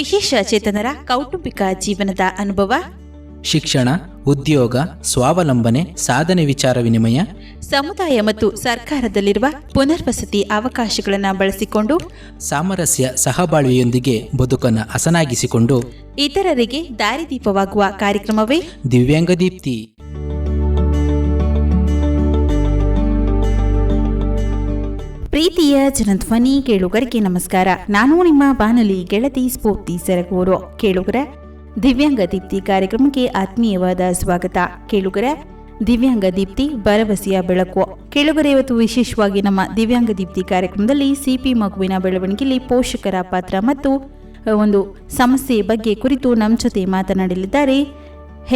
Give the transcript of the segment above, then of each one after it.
ವಿಶೇಷ ಚೇತನರ ಕೌಟುಂಬಿಕ ಜೀವನದ ಅನುಭವ, ಶಿಕ್ಷಣ, ಉದ್ಯೋಗ, ಸ್ವಾವಲಂಬನೆ, ಸಾಧನೆ, ವಿಚಾರ ವಿನಿಮಯ, ಸಮುದಾಯ ಮತ್ತು ಸರ್ಕಾರದಲ್ಲಿರುವ ಪುನರ್ವಸತಿ ಅವಕಾಶಗಳನ್ನು ಬಳಸಿಕೊಂಡು ಸಾಮರಸ್ಯ ಸಹಬಾಳ್ವೆಯೊಂದಿಗೆ ಬದುಕನ್ನು ಹಸನಾಗಿಸಿಕೊಂಡು ಇತರರಿಗೆ ದಾರಿದೀಪವಾಗುವ ಕಾರ್ಯಕ್ರಮವೇ ದಿವ್ಯಾಂಗ ದೀಪ್ತಿ. ಪ್ರೀತಿಯ ಜನಧ್ವನಿ ಕೇಳುಗರಿಗೆ ನಮಸ್ಕಾರ. ನಾನು ನಿಮ್ಮ ಬಾನುಲಿ ಗೆಳತಿ ಸ್ಫೂರ್ತಿ ಸರಗೂರು. ಕೇಳುಗರ ದಿವ್ಯಾಂಗ ದೀಪ್ತಿ ಕಾರ್ಯಕ್ರಮಕ್ಕೆ ಆತ್ಮೀಯವಾದ ಸ್ವಾಗತ. ಕೇಳುಗರ ದಿವ್ಯಾಂಗ ದೀಪ್ತಿ ಭರವಸೆಯ ಬೆಳಕು. ಕೇಳುಗರ ಇವತ್ತು ವಿಶೇಷವಾಗಿ ನಮ್ಮ ದಿವ್ಯಾಂಗ ದೀಪ್ತಿ ಕಾರ್ಯಕ್ರಮದಲ್ಲಿ ಸಿಪಿ ಮಗುವಿನ ಬೆಳವಣಿಗೆಯಲ್ಲಿ ಪೋಷಕರ ಪಾತ್ರ ಮತ್ತು ಒಂದು ಸಮಸ್ಯೆ ಬಗ್ಗೆ ಕುರಿತು ನಮ್ಮ ಜೊತೆ ಮಾತನಾಡಲಿದ್ದಾರೆ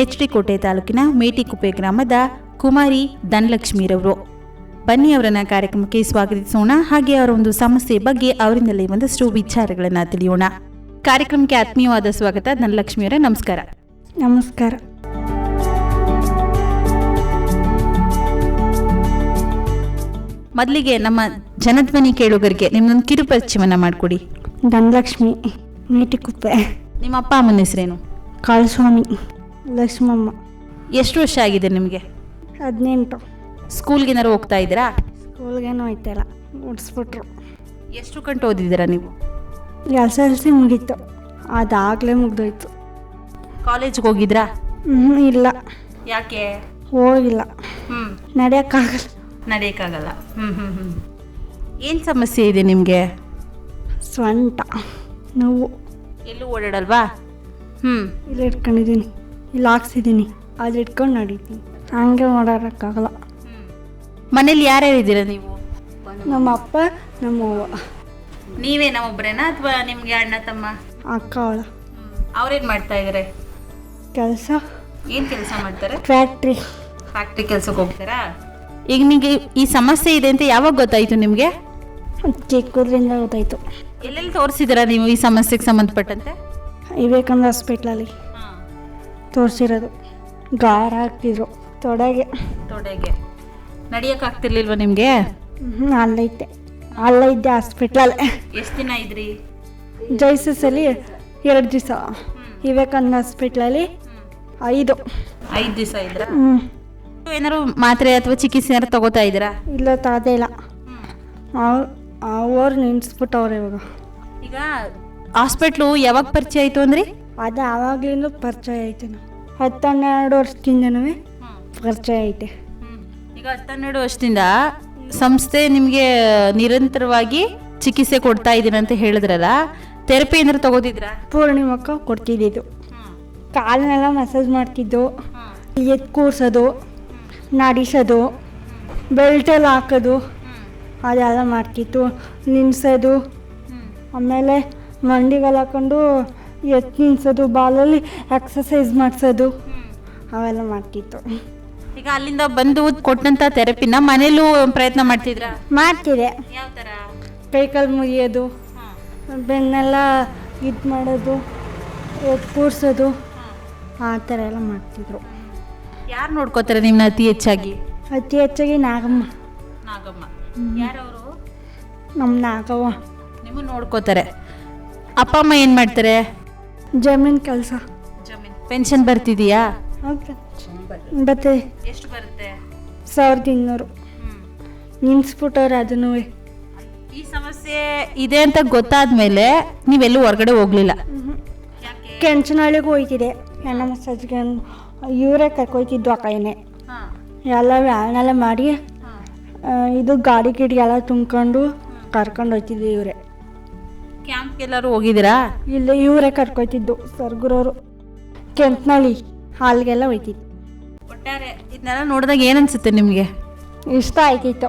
HD ಕೋಟೆ ತಾಲೂಕಿನ ಮೇಟಿಕುಪ್ಪೆ ಗ್ರಾಮದ ಕುಮಾರಿ ಧನಲಕ್ಷ್ಮೀರವರು. ಬನ್ನಿ ಅವರನ್ನ ಕಾರ್ಯಕ್ರಮಕ್ಕೆ ಸ್ವಾಗತಿಸೋಣ. ಹಾಗೆ ಅವರ ಒಂದು ಸಮಸ್ಯೆ ಬಗ್ಗೆ ಅವರಿಂದಲೇ ಒಂದಷ್ಟು ವಿಚಾರಗಳನ್ನು ತಿಳಿಯೋಣ. ಕಾರ್ಯಕ್ರಮಕ್ಕೆ ಆತ್ಮೀಯವಾದ ಸ್ವಾಗತ ಧನಲಕ್ಷ್ಮಿಯವರೇ. ನಮಸ್ಕಾರ. ನಮಸ್ಕಾರ. ಮೊದಲಿಗೆ ನಮ್ಮ ಜನಧ್ವನಿ ಕೇಳುಗರಿಗೆ ನಿಮ್ಮೊಂದು ಕಿರುಪರಿಚಯವನ್ನ ಮಾಡಿಕೊಡಿ. ಧನಲಕ್ಷ್ಮಿ, ಮೇಟಿಕುಪ್ಪೆ. ನಿಮ್ಮ ಅಪ್ಪ ಅಮ್ಮನ ಹೆಸರೇನು? ಕಾಳಸ್ವಾಮಿ, ಲಕ್ಷ್ಮಮ್ಮ. ಎಷ್ಟು ವರ್ಷ ಆಗಿದೆ ನಿಮಗೆ? 18. ಸ್ಕೂಲ್ಗೇನಾರು ಹೋಗ್ತಾ ಇದ್ದೀರಾ? ಸ್ಕೂಲ್ಗೇನು ಹೋಯ್ತಾಯಿಲ್ಲ, ಓಡಿಸ್ಬಿಟ್ರು. ಎಷ್ಟು ಗಂಟೆ ಓದಿದ್ದೀರಾ ನೀವು? SLC ಮುಗೀತು, ಅದಾಗಲೇ ಮುಗ್ದೋಯ್ತು. ಕಾಲೇಜ್ಗೆ ಹೋಗಿದ್ರಾ? ಇಲ್ಲ. ಯಾಕೆ ಹೋಗಿಲ್ಲ, ನಡೆಯೋಕ್ಕಾಗಲ್ಲ. ಏನು ಸಮಸ್ಯೆ ಇದೆ ನಿಮಗೆ? ಸ್ವಂಟ ನೋವು. ಎಲ್ಲೂ ಓಡಾಡಲ್ವಾ? ಇಲ್ಲಿ ಇಟ್ಕೊಂಡಿದ್ದೀನಿ, ಇಲ್ಲಿ ಹಾಕ್ಸಿದ್ದೀನಿ, ಅದು ಇಟ್ಕೊಂಡು ನಡೀತೀನಿ. ಹಂಗೆ ಓಡಾಡೋಕ್ಕಾಗಲ್ಲ. ಮನೇಲಿ ಯಾರ್ಯಾರು ಇದ್ದೀರಾ ನೀವು? ನಮ್ಮ ಅಪ್ಪ, ನಮ್ಮ ಅವ್ವ. ನೀವೇ ನಮ್ಮೊಬ್ಬರೇನಾ ಅಥವಾ ನಿಮಗೆ ಅಣ್ಣ ತಮ್ಮ? ಅಕ್ಕ ಅವಳ. ಅವ್ರೇನು ಮಾಡ್ತಾ ಇದ್ದಾರೆ ಕೆಲಸ? ಏನು ಕೆಲಸ ಮಾಡ್ತಾರೆ? ಫ್ಯಾಕ್ಟ್ರಿ ಕೆಲಸಕ್ಕೆ ಹೋಗ್ತಾರಾ? ಈಗ ನಿಮಗೆ ಈ ಸಮಸ್ಯೆ ಇದೆ ಅಂತ ಯಾವಾಗ ಗೊತ್ತಾಯಿತು ನಿಮಗೆ? ಚಿಕ್ಕದ್ರಿಂದ ಗೊತ್ತಾಯಿತು. ಎಲ್ಲೆಲ್ಲಿ ತೋರಿಸಿದ್ದೀರಾ ನೀವು ಈ ಸಮಸ್ಯೆಗೆ ಸಂಬಂಧಪಟ್ಟಂತೆ? ವಿವೇಕಾನಂದ ಹಾಸ್ಪಿಟ್ಲಲ್ಲಿ ತೋರಿಸಿರೋದು. ಗಾರ ಹಾಕ್ತಿದ್ರು ತೊಡೆಗೆ. ನಡೆಯೋಕ್ಕಾಗ್ತಿರ್ಲಿಲ್ವ ನಿಮಗೆ? ಅಲ್ಲೈದ್ದೆ ಹಾಸ್ಪಿಟ್ಲಲ್ಲಿ. ಎಷ್ಟು ದಿನ ಇದ್ರಿ? ಜೈಸಸಲ್ಲಿ 2 ದಿವಸ, ವಿವೇಕಾನಂದ ಹಾಸ್ಪಿಟ್ಲಲ್ಲಿ 5 ದಿವಸ ಇದ್ರ. ಏನಾದ್ರು ಮಾತ್ರೆ ಅಥವಾ ಚಿಕಿತ್ಸೆ ಏನಾರು ತಗೋತಾ ಇದ್ದೀರಾ? ಇಲ್ಲ, ತಗೋದೇ ಇಲ್ಲ. ಅವ್ರು ನಿನ್ಸ್ಬಿಟ್ಟವ್ರೆ ಇವಾಗ. ಈಗ ಹಾಸ್ಪಿಟ್ಲು ಯಾವಾಗ ಪರಿಚಯ ಆಯಿತು ಅಂದ್ರಿ? ಅದು ಆವಾಗ್ಲಿಂದ ಪರಿಚಯ ಐತೆ. 10-12 ವರ್ಷದಿಂದನೂ ಪರಿಚಯ ಐತೆ. ಈಗ 10-12 ವರ್ಷದಿಂದ ಸಂಸ್ಥೆ ನಿಮಗೆ ನಿರಂತರವಾಗಿ ಚಿಕಿತ್ಸೆ ಕೊಡ್ತಾ ಇದ್ದೀನಿ ಅಂತ ಹೇಳಿದ್ರಲ್ಲ, ಥೆರಪಿ ಏನಾದ್ರು ತಗೋತಿದ್ರಾ? ಪೂರ್ಣಿಮಕ್ಕ ಕೊಡ್ತಿದ್ದು. ಕಾಲನ್ನೆಲ್ಲ ಮಸಾಜ್ ಮಾಡ್ತಿದ್ದು, ಎದ್ದು ಕೂರ್ಸೋದು, ನಾಡಿಸೋದು, ಬೆಲ್ಟೆಲ್ಲ ಹಾಕೋದು, ಅದೆಲ್ಲ ಮಾಡ್ತಿತ್ತು. ನಿನ್ಸೋದು, ಆಮೇಲೆ ಮಂಡಿಗೆಲ್ಲ ಹಾಕೊಂಡು ಎತ್ತು ನಿನ್ಸೋದು, ಬಾಲಲ್ಲಿ ಎಕ್ಸಸೈಸ್ ಮಾಡಿಸೋದು, ಅವೆಲ್ಲ ಮಾಡ್ತಿತ್ತು. ಈಗ ಅಲ್ಲಿಂದ ಬಂದು ಕೊಟ್ಟಂತ ಥೆರಪಿನ ಮನೇಲೂ ಪ್ರಯತ್ನ ಮಾಡ್ತಿದ್ರಾ? ಮಾಡ್ತಿದ್ದೆ. ಯಾವ ಥರ? ಕೈಕಾಲು ಮುಗಿಯೋದು, ಬೆನ್ನೆಲ್ಲ ಇದು ಮಾಡೋದು, ಎದ್ದು ಕೂರ್ಸೋದು, ಆ ಥರ ಎಲ್ಲ ಮಾಡ್ತಿದ್ರು. ಯಾರು ನೋಡ್ಕೋತಾರೆ ನಿಮ್ಮನ್ನ ಅತಿ ಹೆಚ್ಚಾಗಿ? ನಾಗಮ್ಮ. ಯಾರವರು? ನಮ್ಮ ನಾಗವ್ವ. ನಿಮ್ಮನ್ನು ನೋಡ್ಕೋತಾರೆ. ಅಪ್ಪ ಅಮ್ಮ ಏನು ಮಾಡ್ತಾರೆ? ಜಮೀನು ಕೆಲಸ. ಪೆನ್ಷನ್ ಬರ್ತಿದೆಯಾ? ಬರ್ತದೆ. ಎಷ್ಟು ಬರುತ್ತೆ? 1200. ನಿನ್ಸ್ಬಿಟ್ಟವ್ರೆ ಅದನ್ನೂ. ಈ ಸಮಸ್ಯೆ ಇದೆ ಅಂತ ಗೊತ್ತಾದ್ಮೇಲೆ ನೀವೆಲ್ಲೂ ಹೊರಗಡೆ ಹೋಗ್ಲಿಲ್ಲ? ಕೆಂಚನಹಳ್ಳಿಗೆ ಹೋಯ್ತಿದೆ, ಎಣ್ಣೆ ಮಸಾಜ್ಗೆ. ಇವರೇ ಕರ್ಕೊಯ್ತಿದ್ದು ಆ ಕೈನೇ. ಎಲ್ಲ ವ್ಯಾನೆಲ್ಲ ಮಾಡಿ ಇದು ಗಾಡಿ ಎಲ್ಲ ತುಂಬ್ಕೊಂಡು ಕರ್ಕೊಂಡು ಹೋಯ್ತಿದ್ದೆ ಇವರೇ. ಕ್ಯಾಂಪ್ಗೆಲ್ಲರೂ ಹೋಗಿದ್ದೀರಾ? ಇಲ್ಲ, ಇವರೇ ಕರ್ಕೊಯ್ತಿದ್ದು ಸರ್ಗುರವರು. ಕೆಂಚನಹಳ್ಳಿ ಹಾಲ್ಗೆಲ್ಲ ಹೋಯ್ತಿದ್ದು. ಒಟ್ಟಾರೆ ಇದನ್ನೆಲ್ಲ ನೋಡಿದಾಗ ಏನನ್ಸುತ್ತೆ ನಿಮಗೆ? ಇಷ್ಟ ಆಯ್ತಿತ್ತು,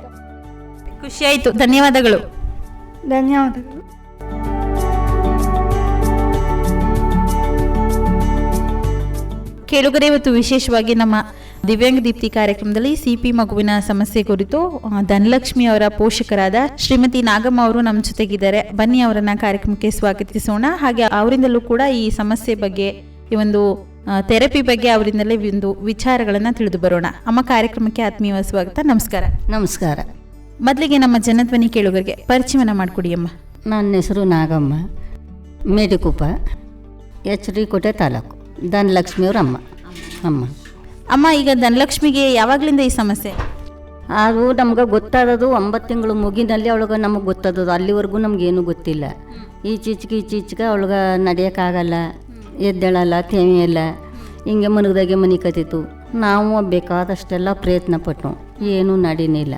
ಖುಷಿ ಆಯಿತು. ಧನ್ಯವಾದಗಳು. ಧನ್ಯವಾದಗಳು. ಕೇಳುಗರೆ, ಇವತ್ತು ವಿಶೇಷವಾಗಿ ನಮ್ಮ ದಿವ್ಯಾಂಗ ದೀಪ್ತಿ ಕಾರ್ಯಕ್ರಮದಲ್ಲಿ ಸಿಪಿ ಮಗುವಿನ ಸಮಸ್ಯೆ ಕುರಿತು ಧನಲಕ್ಷ್ಮಿ ಅವರ ಪೋಷಕರಾದ ಶ್ರೀಮತಿ ನಾಗಮ್ಮ ಅವರು ನಮ್ಮ ಜೊತೆಗಿದ್ದಾರೆ. ಬನ್ನಿ ಅವರನ್ನ ಕಾರ್ಯಕ್ರಮಕ್ಕೆ ಸ್ವಾಗತಿಸೋಣ. ಹಾಗೆ ಅವರಿಂದಲೂ ಕೂಡ ಈ ಸಮಸ್ಯೆ ಬಗ್ಗೆ, ಈ ಒಂದು ಥೆರಪಿ ಬಗ್ಗೆ ಅವರಿಂದಲೇ ಒಂದು ವಿಚಾರಗಳನ್ನು ತಿಳಿದು ಬರೋಣ. ಅಮ್ಮ, ಕಾರ್ಯಕ್ರಮಕ್ಕೆ ಆತ್ಮೀಯ ಸ್ವಾಗತ. ನಮಸ್ಕಾರ. ನಮಸ್ಕಾರ. ಮೊದಲಿಗೆ ನಮ್ಮ ಜನಧ್ವನಿ ಕೇಳುಗರಿಗೆ ಪರಿಚಯವನ್ನ ಮಾಡಿಕೊಡಿ ಅಮ್ಮ. ನನ್ನ ಹೆಸರು ನಾಗಮ್ಮ, ಮೇಟಿಕುಪ್ಪ. ಎಚ್ ಡಿ ಕೋಟೆ ತಾಲೂಕು. ಧನಲಕ್ಷ್ಮಿಯವ್ರ ಅಮ್ಮ. ಅಮ್ಮ, ಈಗ ಧನಲಕ್ಷ್ಮಿಗೆ ಯಾವಾಗಲಿಂದ ಈ ಸಮಸ್ಯೆ? ಅದು ನಮ್ಗೆ ಗೊತ್ತಾದದು 9 ತಿಂಗಳು ಮುಗಿನಲ್ಲಿ ಅವಳಿಗೆ ನಮಗೆ ಗೊತ್ತಾದದು. ಅಲ್ಲಿವರೆಗೂ ನಮಗೇನು ಗೊತ್ತಿಲ್ಲ. ಈಚೀಚೆಗೆ ಅವಳಿಗೆ ನಡೆಯೋಕ್ಕಾಗಲ್ಲ, ಎದ್ದೇಳಲ್ಲ, ತೇಮಿಯಲ್ಲ, ಹಿಂಗೆ ಮನಗದಾಗೆ ಮನೆ ಕತ್ತಿತ್ತು. ನಾವು ಬೇಕಾದಷ್ಟೆಲ್ಲ ಪ್ರಯತ್ನ ಪಟ್ಟು ಏನೂ ನಡೀನಿಲ್ಲ.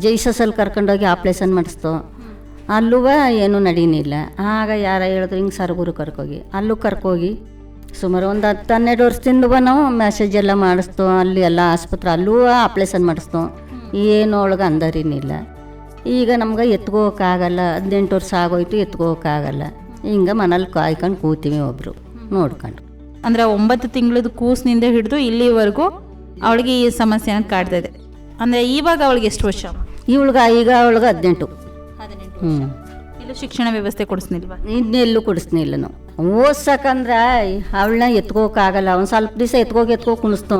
ಜೈಸಸಲ್ಲಿ ಕರ್ಕೊಂಡೋಗಿ ಆಪ್ರೇಷನ್ ಮಾಡಿಸ್ತೋ, ಅಲ್ಲೂ ಏನೂ ನಡೀನಿಲ್ಲ. ಆಗ ಯಾರ ಹೇಳಿದ್ರು ಹಿಂಗೆ ಸರಗೂರು ಕರ್ಕೋಗಿ, ಅಲ್ಲೂ ಕರ್ಕೋಗಿ ಸುಮಾರು ಒಂದು 10-12 ವರ್ಷದಿಂದ ನಾವು ಮೆಸೇಜ್ ಎಲ್ಲ ಮಾಡಿಸ್ತೋ. ಅಲ್ಲಿ ಎಲ್ಲ ಆಸ್ಪತ್ರೆ ಅಲ್ಲೂ ಆಪ್ರೇಷನ್ ಮಾಡಿಸ್ತೋ, ಏನು ಒಳಗೆ ಅಂದರಿನಿಲ್ಲ. ಈಗ ನಮ್ಗೆ ಎತ್ಕೋಕ್ಕಾಗಲ್ಲ, 18 ವರ್ಷ ಆಗೋಯ್ತು, ಎತ್ಕೋಕ್ಕಾಗಲ್ಲ. ಹಿಂಗೆ ಮನೇಲಿ ಕಾಯ್ಕೊಂಡು ಕೂತೀವಿ ಒಬ್ಬರು ನೋಡ್ಕೊಂಡು. ಅಂದರೆ 9 ತಿಂಗಳದ ಕೂಸಿನಿಂದ ಹಿಡಿದು ಇಲ್ಲಿವರೆಗೂ ಅವಳಿಗೆ ಈ ಸಮಸ್ಯೆನ ಕಾಡ್ತಾ ಇದೆ. ಅಂದರೆ ಇವಾಗ ಅವಳಿಗೆ ಎಷ್ಟು ವರ್ಷ? ಈಗ 18. ಇಲ್ಲೂ ಶಿಕ್ಷಣ ವ್ಯವಸ್ಥೆ ಕೊಡಿಸ್ನಿಲ್ವಾ? ಇನ್ನೆಲ್ಲೂ ಕೊಡಿಸ್ನಿಲ್ಲ ನಾವು. ಓದ್ಸಕ್ಕಂದ್ರೆ ಅವಳನ್ನ ಎತ್ಕೋಕ್ಕಾಗಲ್ಲ. ಒಂದು ಸ್ವಲ್ಪ ದಿವಸ ಎತ್ಕೋ ಕುಣಿಸ್ತೋ.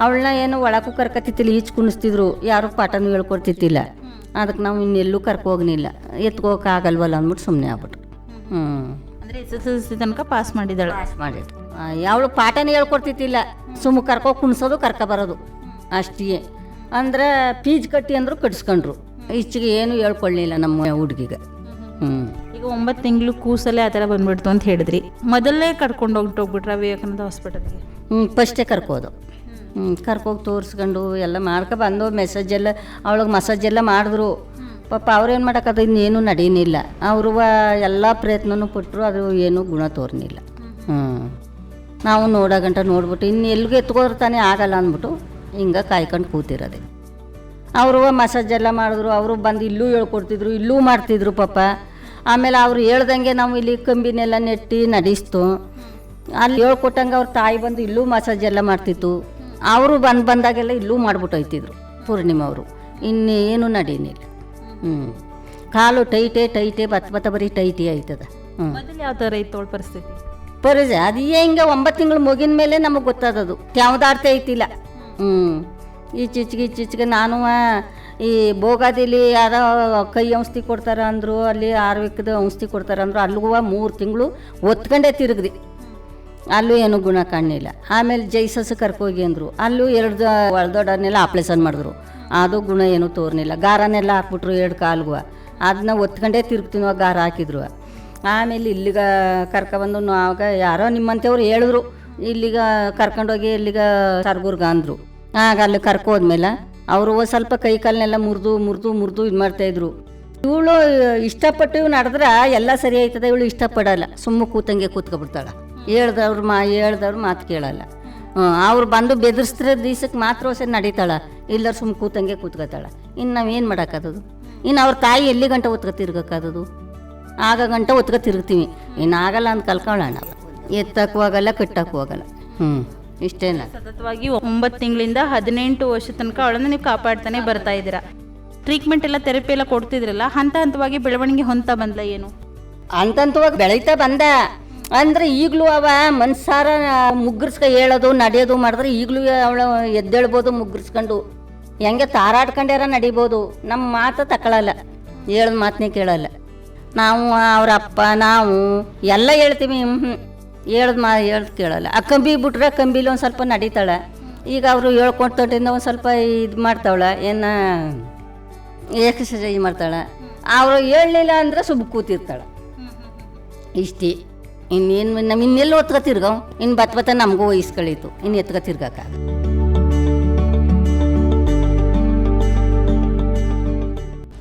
ಅವಳನ್ನ ಏನು ಒಳಕ್ಕೂ ಕರ್ಕತ್ತಿತ್ತಿಲ್ಲ, ಈಚೆ ಕುಣಿಸ್ತಿದ್ರು, ಯಾರು ಪಾಠನೂ ಹೇಳ್ಕೊಡ್ತಿತ್ತಿಲ್ಲ. ಅದಕ್ಕೆ ನಾವು ಇನ್ನೆಲ್ಲೂ ಕರ್ಕೋಗ್ನಿಲ್ಲ, ಎತ್ಕೋಕ್ಕಾಗಲ್ವಲ್ಲ ಅಂದ್ಬಿಟ್ಟು ಸುಮ್ಮನೆ ಆಗ್ಬಿಟ್ರು. ಅಂದರೆ SSLC ತನಕ ಪಾಸ್ ಮಾಡಿದ್ದಾಳೆ. ಮಾಡಿದ್ರು. ಅವಳು ಪಾಠನೇ ಹೇಳ್ಕೊಡ್ತಿತ್ತಿಲ್ಲ, ಸುಮ್ಮ ಕರ್ಕೋ ಕುಣಿಸೋದು, ಬರೋದು ಅಷ್ಟೇ. ಅಂದ್ರೆ ಫೀಸ್ ಕಟ್ಟಿ ಅಂದರು ಕಟ್ಸ್ಕೊಂಡ್ರು. ಈಚೆಗೆ ಏನು ಹೇಳ್ಕೊಳ್ಳಿಲ್ಲ ನಮ್ಮ ಹುಡುಗಿಗೆ. ಈಗ 9 ತಿಂಗಳು ಕೂಸಲ್ಲೇ ಆ ಥರ ಬಂದ್ಬಿಡ್ತು ಅಂತ ಹೇಳಿದ್ರಿ. ಮೊದಲೇ ಕರ್ಕೊಂಡು ಹೋಗ್ಬಿಟ್ರ ವಿವೇಕಾನಂದ ಹಾಸ್ಪಿಟಲ್ಗೆ? ಫಸ್ಟೇ ಕರ್ಕೋದು. ಕರ್ಕೋಗಿ ತೋರಿಸ್ಕೊಂಡು ಎಲ್ಲ ಬಂದು ಮೆಸೇಜೆಲ್ಲ ಅವಳಿಗೆ ಮಸಾಜೆಲ್ಲ ಮಾಡಿದ್ರು. ಪಾಪ ಅವ್ರೇನು ಮಾಡೋಕ್ಕದು, ಇನ್ನೇನು ನಡೀನಿಲ್ಲ. ಅವರು ಎಲ್ಲ ಪ್ರಯತ್ನನೂ ಪಟ್ಟರು, ಅದು ಏನೂ ಗುಣ ತೋರ್ನಿಲ್ಲ. ನಾವು ನೋಡೋಗಂಟ ನೋಡ್ಬಿಟ್ಟು ಇನ್ನು ಎಲ್ಲಿಗೆ ಎತ್ಕೋರ್ತಾನೆ ಆಗಲ್ಲ ಅಂದ್ಬಿಟ್ಟು ಹಿಂಗೆ ಕಾಯ್ಕೊಂಡು ಕೂತಿರೋದೆ. ಅವರು ಮಸಾಜೆಲ್ಲ ಮಾಡಿದ್ರು. ಅವರು ಬಂದು ಇಲ್ಲೂ ಹೇಳ್ಕೊಡ್ತಿದ್ರು, ಇಲ್ಲೂ ಮಾಡ್ತಿದ್ರು ಪಾಪ. ಆಮೇಲೆ ಅವ್ರು ಹೇಳ್ದಂಗೆ ನಾವು ಇಲ್ಲಿ ಕಂಬಿನೆಲ್ಲ ನೆಟ್ಟಿ ನಡೆಸ್ತು. ಅಲ್ಲಿ ಹೇಳ್ಕೊಟ್ಟಂಗೆ ಅವ್ರ ತಾಯಿ ಬಂದು ಇಲ್ಲೂ ಮಸಾಜೆಲ್ಲ ಮಾಡ್ತಿತ್ತು. ಅವರು ಬಂದಾಗೆಲ್ಲ ಇಲ್ಲೂ ಮಾಡ್ಬಿಟ್ಟು ಹೋಯ್ತಿದ್ರು ಪೂರ್ಣಿಮಾ ಅವರು. ಇನ್ನೇನು ನಡೀನಿಲ್ಲ. ಕಾಲು ಟೈಟೇ ಬತ್ತ ಬರೀ ಟೈಟಿ ಆಯ್ತದ. ಮೊದಲು ಯಾವ ಥರ ಇತ್ತು ಅವಳ ಪರಿಸ್ಥಿತಿ? ಅದು ಹಿಂಗೆ 9 ತಿಂಗಳು ಮುಗಿದ ಮೇಲೆ ನಮಗೆ ಗೊತ್ತಾದದು. ಯಾವ್ದಾಡ್ತಾ ಐತಿಲ್ಲ. ಈಚೀಚೆಗೆ ನಾನು ಈ ಬೋಗಾದಿಲಿ ಯಾರೋ ಕೈ ಔಷಧಿ ಕೊಡ್ತಾರೆ ಅಂದರು, ಅಲ್ಲಿ ಆರ್ವಿಕದ ಔಷಧಿ ಕೊಡ್ತಾರೆ ಅಂದರು. ಅಲ್ಲಿಗೂ 3 ತಿಂಗಳು ಒತ್ಕೊಂಡೇ ತಿರುಗ್ದಿ, ಅಲ್ಲೂ ಏನೂ ಗುಣ ಕಾಣಲಿಲ್ಲ. ಆಮೇಲೆ ಜೈಸಸ್ ಕರ್ಕೋಗಿ ಅಂದರು, ಅಲ್ಲೂ 2 ಒಳದೊಡ್ಡನ್ನೆಲ್ಲ ಆಪ್ರೇಷನ್ ಮಾಡಿದ್ರು. ಅದು ಗುಣ ಏನೂ ತೋರ್ನಿಲ್ಲ. ಗಾರನೆಲ್ಲ ಹಾಕ್ಬಿಟ್ರು 2 ಕಾಲ್ಗೂ. ಅದನ್ನ ಒತ್ಕೊಂಡೇ ತಿರುಗ್ತೀನೋ ಗಾರ ಹಾಕಿದ್ರು. ಆಮೇಲೆ ಇಲ್ಲಿಗೆ ಕರ್ಕೊಬಂದು ಆವಾಗ ಯಾರೋ ನಿಮ್ಮಂಥವ್ರು ಹೇಳಿದ್ರು, ಇಲ್ಲಿಗೆ ಕರ್ಕೊಂಡೋಗಿ ಇಲ್ಲಿಗೆ ಸರಗೂರ್ಗ ಅಂದರು. ಆಗ ಅಲ್ಲಿ ಕರ್ಕೋದ್ಮೇಲೆ ಅವರು ಸ್ವಲ್ಪ ಕೈ ಕಾಲನ್ನೆಲ್ಲ ಮುರಿದು ಇದು ಮಾಡ್ತಾಯಿದ್ರು. ಇವಳು ಇಷ್ಟಪಟ್ಟು ನಡೆದ್ರೆ ಎಲ್ಲ ಸರಿ ಆಯ್ತದೆ. ಇವಳು ಇಷ್ಟಪಡಲ್ಲ, ಸುಮ್ಮ ಕೂತಂಗೆ ಕೂತ್ಕೊಬಿಡ್ತಾಳೆ. ಹೇಳ್ದವ್ರು ಮಾತು ಕೇಳಲ್ಲ. ಅವ್ರು ಬಂದು ಬೆದರಿಸ್ತಿರೋ ದಿವ್ಸಕ್ಕೆ ಮಾತ್ರ ಸರಿ ನಡೀತಾಳೆ, ಇಲ್ಲರ ಸುಮ್ಮ ಕೂತಂಗೆ ಕೂತ್ಕೊತಾಳೆ. ಇನ್ನು ನಾವೇನು ಮಾಡೋಕ್ಕಾದದು? ಇನ್ನು ಅವ್ರ ತಾಯಿ ಎಲ್ಲಿ ಗಂಟ ಒತ್ಕೊ ತಿರ್ಗೋಕ್ಕಾದದು? ಆಗ ಗಂಟ ಒತ್ಕೊ ತಿರುಗ್ತೀವಿ. ಇನ್ನು ಆಗಲ್ಲ ಅಂತ ಕಲ್ಕೊಳ್ಳೋಣ. ಎತ್ತಕ್ಕೂ ಆಗಲ್ಲ, ಕಟ್ಟಕ್ಕೂ ಆಗಲ್ಲ. ಇಷ್ಟೇನ. ಸತತವಾಗಿ 9 ತಿಂಗಳಿಂದ 18 ವರ್ಷ ತನಕ ಅವಳನ್ನು ನೀವು ಕಾಪಾಡ್ತಾನೆ ಬರ್ತಾ ಇದ್ದೀರಾ. ಟ್ರೀಟ್ಮೆಂಟ್ ಎಲ್ಲ ಥೆರಪಿ ಎಲ್ಲ ಕೊಡ್ತಿದ್ರಲ್ಲ, ಹಂತವಾಗಿ ಬೆಳವಣಿಗೆ ಹೊಂತ ಬಂದ್ಲ ಏನು? ಹಂತವಾಗಿ ಬೆಳೀತಾ ಬಂದ ಅಂದರೆ ಈಗಲೂ ಅವ ಮನ್ಸಾರ ಹೇಳೋದು ನಡೆಯೋದು ಮಾಡಿದ್ರೆ ಈಗಲೂ ಅವಳು ಎದ್ದೇಳ್ಬೋದು ಮುಗ್ಗಿಸ್ಕೊಂಡು. ಹೆಂಗೆ ತಾರಾಡ್ಕೊಂಡ್ಯಾರ ನಡಿಬೋದು. ನಮ್ಮ ಮಾತು ತಗೊಳ್ಳಲ್ಲ, ಹೇಳಿದ ಮಾತನ್ನೇ ಕೇಳಲ್ಲ. ನಾವು ಅವ್ರ ಅಪ್ಪ ನಾವು ಎಲ್ಲ ಹೇಳ್ತೀವಿ, ಹೇಳ್ದು ಕೇಳಲ್ಲ. ಆ ಕಂಬಿ ಬಿಟ್ರೆ ಕಂಬಿಲಿ ಒಂದು ಸ್ವಲ್ಪ ನಡೀತಾಳೆ. ಈಗ ಅವರು ಹೇಳ್ಕೊಟ್ಟೊಟ್ಟಿಂದ ಒಂದು ಸ್ವಲ್ಪ ಇದು ಮಾಡ್ತಾವಳೆ, ಏನು ಎಕ್ಸಸೈಸ್ ಮಾಡ್ತಾಳೆ. ಅವರು ಹೇಳಲಿಲ್ಲ ಅಂದರೆ ಸುಬ್ಬ ಕೂತಿರ್ತಾಳೆ. ಇಷ್ಟೇ. ಇನ್ನೆಲ್ಲ ಒತ್ಕೊ ತಿರ್ಗವ್. ಇನ್ನು ಬತ್ತ ನಮಗೂ ವಯಸ್ಕಳೀತು, ಇನ್ನು ಎತ್ಕೊ ತಿರ್ಗಕ್ಕ.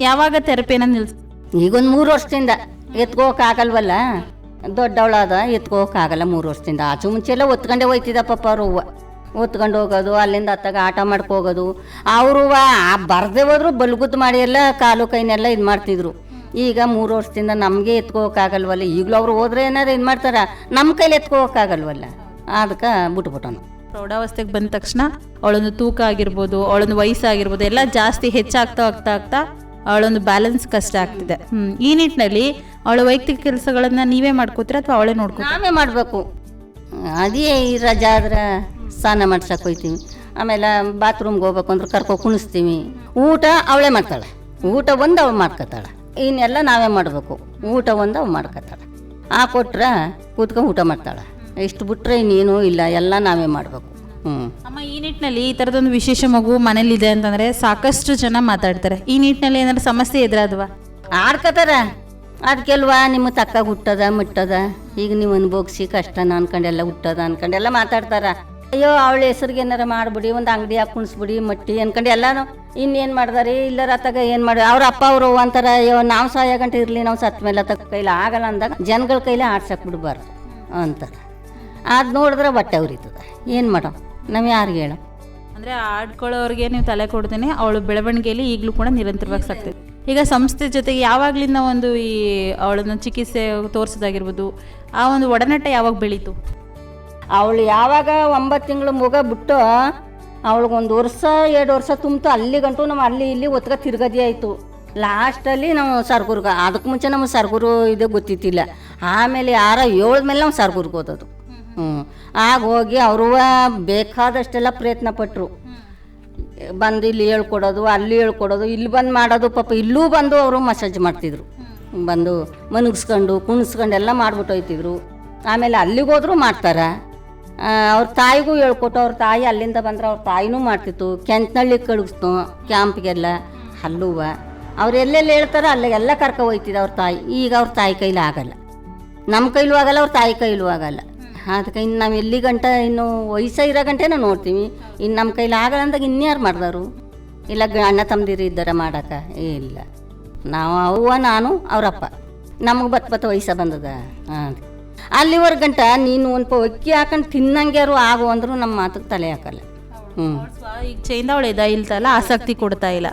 ಯಾವಾಗ ಥೆರಪಿನ ನಿಲ್ಸ? ಈಗೊಂದು 3 ವರ್ಷದಿಂದ. ಎತ್ಕೋಕ್ಕಾಗಲ್ವಲ್ಲ, ದೊಡ್ಡವಳಾದ ಎತ್ಕೋಕ್ಕಾಗಲ್ಲ 3 ವರ್ಷದಿಂದ. ಆಚೆ ಮುಂಚೆ ಎಲ್ಲ ಒತ್ಕೊಂಡೇ ಹೋಯ್ತಿದ್ದ ಪಾಪ ಅವರು. ಒತ್ಕೊಂಡು ಹೋಗೋದು, ಅಲ್ಲಿಂದ ಹತ್ತಾಗ ಆಟ ಮಾಡ್ಕೋಗೋದು. ಅವರು ಬರದೇ ಹೋದ್ರು ಬಲ್ಗುದ್ದು ಮಾಡಿ ಎಲ್ಲ ಕಾಲು ಕೈನೆಲ್ಲ ಇದು ಮಾಡ್ತಿದ್ರು. ಈಗ 3 ವರ್ಷದಿಂದ ನಮಗೆ ಎತ್ಕೋಕ್ಕಾಗಲ್ವಲ್ಲ. ಈಗಲೂ ಅವ್ರು ಹೋದ್ರೆ ಏನಾರು ಇದು ಮಾಡ್ತಾರ, ನಮ್ಮ ಕೈಲಿ ಎತ್ಕೋಕ್ಕಾಗಲ್ವಲ್ಲ. ಅದಕ್ಕೆ ಬಿಟ್ಬಿಟ್ಟನು. ಪ್ರೌಢಾವಸ್ಥೆಗೆ ಬಂದ ತಕ್ಷಣ ಅವಳೊಂದು ತೂಕ ಆಗಿರ್ಬೋದು, ಅವಳೊಂದು ವಯಸ್ಸಾಗಿರ್ಬೋದು, ಎಲ್ಲ ಜಾಸ್ತಿ ಹೆಚ್ಚಾಗ್ತಾ ಅವಳೊಂದು ಬ್ಯಾಲೆನ್ಸ್ ಕಷ್ಟ ಆಗ್ತಿದೆ. ಈ ನಿಟ್ಟಿನಲ್ಲಿ ಅವಳ ವೈಯಕ್ತಿಕ ಕೆಲಸಗಳನ್ನ ನೀವೇ ಮಾಡ್ಕೋತೀರಾ ಅಥವಾ ಅವಳೇ ನೋಡ್ಕೋತೀರಾ? ನಾವೇ ಮಾಡಬೇಕು. ಅದೇ ಈ ರಜಾ ಆದ್ರೆ ಸ್ನಾನ ಮಾಡ್ಸಕ್ಕೆ ಹೋಗ್ತೀವಿ. ಆಮೇಲೆ ಬಾತ್ರೂಮ್ಗೆ ಹೋಗ್ಬೇಕು ಅಂದ್ರೆ ಕರ್ಕೊ ಕುಣಿಸ್ತೀವಿ. ಊಟ ಅವಳೇ ಮಾಡ್ತಾಳೆ. ಊಟ ಒಂದು ಅವಳು ಮಾಡ್ಕೊತಾಳೆ. ಇನ್ನೆಲ್ಲ ನಾವೇ ಮಾಡಬೇಕು. ಊಟ ಒಂದು ಅವಳು ಮಾಡ್ಕೊತಾಳೆ. ಕೊಟ್ರೆ ಕೂತ್ಕೊಂಡು ಊಟ ಮಾಡ್ತಾಳೆ. ಇಷ್ಟು ಬಿಟ್ರೆ ಇನ್ನೇನೂ ಇಲ್ಲ, ಎಲ್ಲ ನಾವೇ ಮಾಡಬೇಕು. ಅಮ್ಮ, ಈ ನಿಟ್ಟಿನಲ್ಲಿ ಈ ಥರದೊಂದು ವಿಶೇಷ ಮಗು ಮನೇಲಿದೆ ಅಂತಂದರೆ ಸಾಕಷ್ಟು ಜನ ಮಾತಾಡ್ತಾರೆ. ಈ ನಿಟ್ಟಿನಲ್ಲಿ ಏನಾದ್ರು ಸಮಸ್ಯೆ ಎದುರಾದ್ವಾ? ಆಡ್ಕೋತಾರೆ. ಅದಕ್ಕೆಲ್ವಾ ನಿಮಗೆ ತಕ್ಕ ಹುಟ್ಟದ ಮುಟ್ಟದ, ಈಗ ನೀವು ಅನ್ಭೋಗಿಸಿ ಕಷ್ಟನ ಅನ್ಕೊಂಡೆಲ್ಲ ಹುಟ್ಟದ ಅನ್ಕೊಂಡೆಲ್ಲ ಮಾತಾಡ್ತಾರ. ಅಯ್ಯೋ ಅವಳ ಹೆಸ್ರಿಗೆ ಏನಾರ ಮಾಡಿಬಿಡಿ, ಒಂದು ಅಂಗಡಿ ಹಾಕಿ ಕುಣಿಸ್ಬಿಡಿ ಮಟ್ಟಿ ಅನ್ಕೊಂಡು ಎಲ್ಲನೂ ಇನ್ನೇನು ಮಾಡ್ದಾರಿ. ಇಲ್ಲರ ತಗ ಏನು ಮಾಡಿ ಅವ್ರ ಅಪ್ಪ ಅವರು ಅಂತಾರೆ, ಅಯ್ಯೋ ನಾವು ಸಾಯ ಗಂಟೆ ಇರಲಿ, ನಾವು ಸತ್ತ ಮೇಲೆ ತಕ್ಕ ಕೈಲಿ ಆಗಲ್ಲ ಅಂದಾಗ ಜನಗಳ ಕೈಲಿ ಆಡ್ಸಕ್ಕೆ ಬಿಡಬಾರ್ದು ಅಂತಾರೆ. ಅದು ನೋಡಿದ್ರೆ ಹೊಟ್ಟೆ ಉರಿತದ. ಏನು ಮಾಡೋ, ನಾವು ಯಾರಿಗೆ ಹೇಳೋ? ಅಂದರೆ ಆಡ್ಕೊಳ್ಳೋರಿಗೆ ನೀವು ತಲೆ ಕೊಡ್ತೇನೆ, ಅವಳು ಬೆಳವಣಿಗೆಯಲ್ಲಿ ಈಗಲೂ ಕೂಡ ನಿರಂತರವಾಗಿ ಸಾಕ್ತದೆ. ಈಗ ಸಂಸ್ಥೆ ಜೊತೆಗೆ ಯಾವಾಗಲಿಂದ ಒಂದು ಈ ಅವಳನ್ನ ಚಿಕಿತ್ಸೆ ತೋರಿಸೋದಾಗಿರ್ಬೋದು, ಆ ಒಂದು ಒಡನಾಟ ಯಾವಾಗ ಬೆಳೀತು? ಅವಳು ಯಾವಾಗ 9 ತಿಂಗಳು ಮಗ ಬಿಟ್ಟು ಅವಳಿಗೊಂದು ವರ್ಷ 2 ವರ್ಷ ತುಂಬಿತು. ಅಲ್ಲಿಗಂಟು ನಾವು ಅಲ್ಲಿ ಇಲ್ಲಿ ಒತ್ಕ ತಿರ್ಗದಿ ಆಯಿತು. ಲಾಸ್ಟಲ್ಲಿ ನಾವು ಸರ್ಗೂರ್ಗೆ, ಅದಕ್ಕೆ ಮುಂಚೆ ನಮಗೆ ಸರ್ಗೂರು ಇದು ಗೊತ್ತಿತ್ತಿಲ್ಲ. ಆಮೇಲೆ ಯಾರ ಹೇಳಿದ್ಮೇಲೆ ನಾವು ಸರ್ಗೂರ್ಗೆ ಓದೋದು. ಆಗ ಹೋಗಿ ಅವರು ಬೇಕಾದಷ್ಟೆಲ್ಲ ಪ್ರಯತ್ನ ಪಟ್ಟರು. ಬಂದು ಇಲ್ಲಿ ಹೇಳ್ಕೊಡೋದು, ಅಲ್ಲಿ ಹೇಳ್ಕೊಡೋದು, ಇಲ್ಲಿ ಬಂದು ಮಾಡೋದು. ಪಾಪ ಇಲ್ಲೂ ಬಂದು ಅವರು ಮಸಾಜ್ ಮಾಡ್ತಿದ್ರು. ಬಂದು ಮನಗಿಸ್ಕೊಂಡು ಕುಣಿಸ್ಕೊಂಡು ಎಲ್ಲ ಮಾಡ್ಬಿಟ್ಟು ಹೋಯ್ತಿದ್ರು. ಆಮೇಲೆ ಅಲ್ಲಿಗೆ ಹೋದ್ರು ಮಾಡ್ತಾರೆ. ಅವ್ರ ತಾಯಿಗೂ ಹೇಳ್ಕೊಟ್ಟು, ಅವ್ರ ತಾಯಿ ಅಲ್ಲಿಂದ ಬಂದ್ರೆ ಅವ್ರ ತಾಯಿನೂ ಮಾಡ್ತಿತ್ತು. ಕೆಂಚನಳ್ಳಿಗೆ ಕಳಿಸ್ತು ಕ್ಯಾಂಪ್ಗೆಲ್ಲ. ಅಲ್ಲೂವ ಅವ್ರು ಎಲ್ಲೆಲ್ಲಿ ಹೇಳ್ತಾರೆ ಅಲ್ಲಿಗೆಲ್ಲ ಕರ್ಕೊ ಹೋಯ್ತಿದ್ದೆ ಅವ್ರ ತಾಯಿ. ಈಗ ಅವ್ರ ತಾಯಿ ಕೈಲಿ ಆಗಲ್ಲ, ನಮ್ಮ ಕೈಲೂ ಆಗಲ್ಲ, ಅವ್ರ ತಾಯಿ ಕೈಲೂ ಆಗಲ್ಲ. ಅದಕ್ಕೆ ಇನ್ನು ನಾವು ಎಲ್ಲಿ ಗಂಟ ಇನ್ನು ವಯಸ್ಸ ಇರೋ ಗಂಟೆ ನಾವು ನೋಡ್ತೀವಿ. ಇನ್ನು ನಮ್ಮ ಕೈಲಿ ಆಗಲ್ಲ ಅಂದಾಗ ಇನ್ಯಾರು ಮಾಡ್ದಾರು? ಇಲ್ಲ ಅಣ್ಣ ತಮ್ಮದಿರು ಇದ್ದಾರೆ ಮಾಡೋಕೆ? ಇಲ್ಲ, ನಾವು ಅವ್ವ ನಾನು ಅವರಪ್ಪ, ನಮಗೆ ಬತ್ತ ವಯಸ್ಸ ಬಂದದ. ಹಾಂ, ಅಲ್ಲಿವರೆಗೆ ಗಂಟ ನೀನು ಒಂದು ಅಕ್ಕಿ ಹಾಕೊಂಡು ತಿನ್ನಂಗ್ಯಾರು ಆಗು ಅಂದರೂ ನಮ್ಮ ಮಾತಿಗೆ ತಲೆ ಹಾಕಲ್ಲ. ಈಗ ಚೈಂದ ಅವಳು ಇಲ್ತಲ್ಲ, ಆಸಕ್ತಿ ಕೊಡ್ತಾ ಇಲ್ಲ.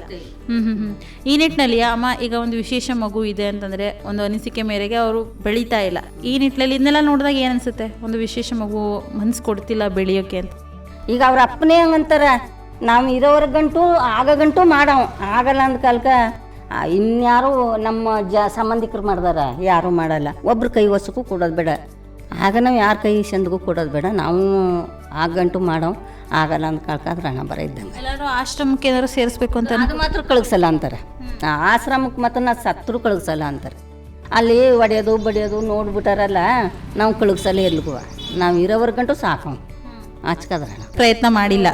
ಈ ನಿಟ್ಟಿನಲ್ಲಿ ಅಮ್ಮ, ಈಗ ಒಂದು ವಿಶೇಷ ಮಗು ಇದೆ ಅಂತಂದರೆ ಒಂದು ಅನಿಸಿಕೆ ಮೇರೆಗೆ ಅವರು ಬೆಳೀತಾ ಇಲ್ಲ. ಈ ನಿಟ್ಟಿನಲ್ಲಿ ಇದನ್ನೆಲ್ಲ ನೋಡಿದಾಗ ಏನು ಅನಿಸುತ್ತೆ? ಒಂದು ವಿಶೇಷ ಮಗು ಮನ್ಸು ಕೊಡ್ತಿಲ್ಲ ಬೆಳೆಯೋಕ್ಕೆ ಅಂತ. ಈಗ ಅವ್ರ ಅಪ್ಪನೇ ಹಂಗಂತಾರೆ, ನಾವು ಇರೋವರೆಗಂಟು ಆಗಗಂಟು ಮಾಡೋ ಆಗಲ್ಲ ಅಂದ ಕಾಲಕ್ಕ ಇನ್ಯಾರು ನಮ್ಮ ಸಂಬಂಧಿಕರು ಮಾಡ್ದಾರ? ಯಾರೂ ಮಾಡಲ್ಲ. ಒಬ್ರು ಕೈ ಹೊಸಕ್ಕೂ ಕೊಡೋದು ಬೇಡ. ಆಗ ನಾವು ಯಾರ ಕೈ ಚಂದಗೂ ಕೊಡೋದು ಬೇಡ. ನಾವು ಆಗಂಟು ಮಾಡೋ ಆಗಲ್ಲ ಅಂದ ಕಾಲಕ್ಕಾದ್ರೆ ಹಣ ಬರ ಇದ್ದಂಗೆ. ಎಲ್ಲರೂ ಆಶ್ರಮಕ್ಕೆ ಏನಾದ್ರು ಸೇರಿಸ್ಬೇಕು ಅಂತ ಅದು ಮಾತ್ರ ಕಳಿಸಲ್ಲ ಅಂತಾರೆ. ಆಶ್ರಮಕ್ಕೆ ಮಾತ್ರ ನಾ ಸತ್ರು ಕಳಿಸಲ್ಲ ಅಂತಾರೆ. ಅಲ್ಲಿ ಹೊಡೆಯೋದು ಬಡಿಯೋದು ನೋಡ್ಬಿಟ್ಟಾರಲ್ಲ, ನಾವು ಕಳಿಸಲ್ಲ ಎಲ್ಗೂ. ನಾವು ಇರೋವರೆಗಂಟು ಸಾಕು, ಹಚ್ಕದ್ರ ಪ್ರಯತ್ನ ಮಾಡಿಲ್ಲ.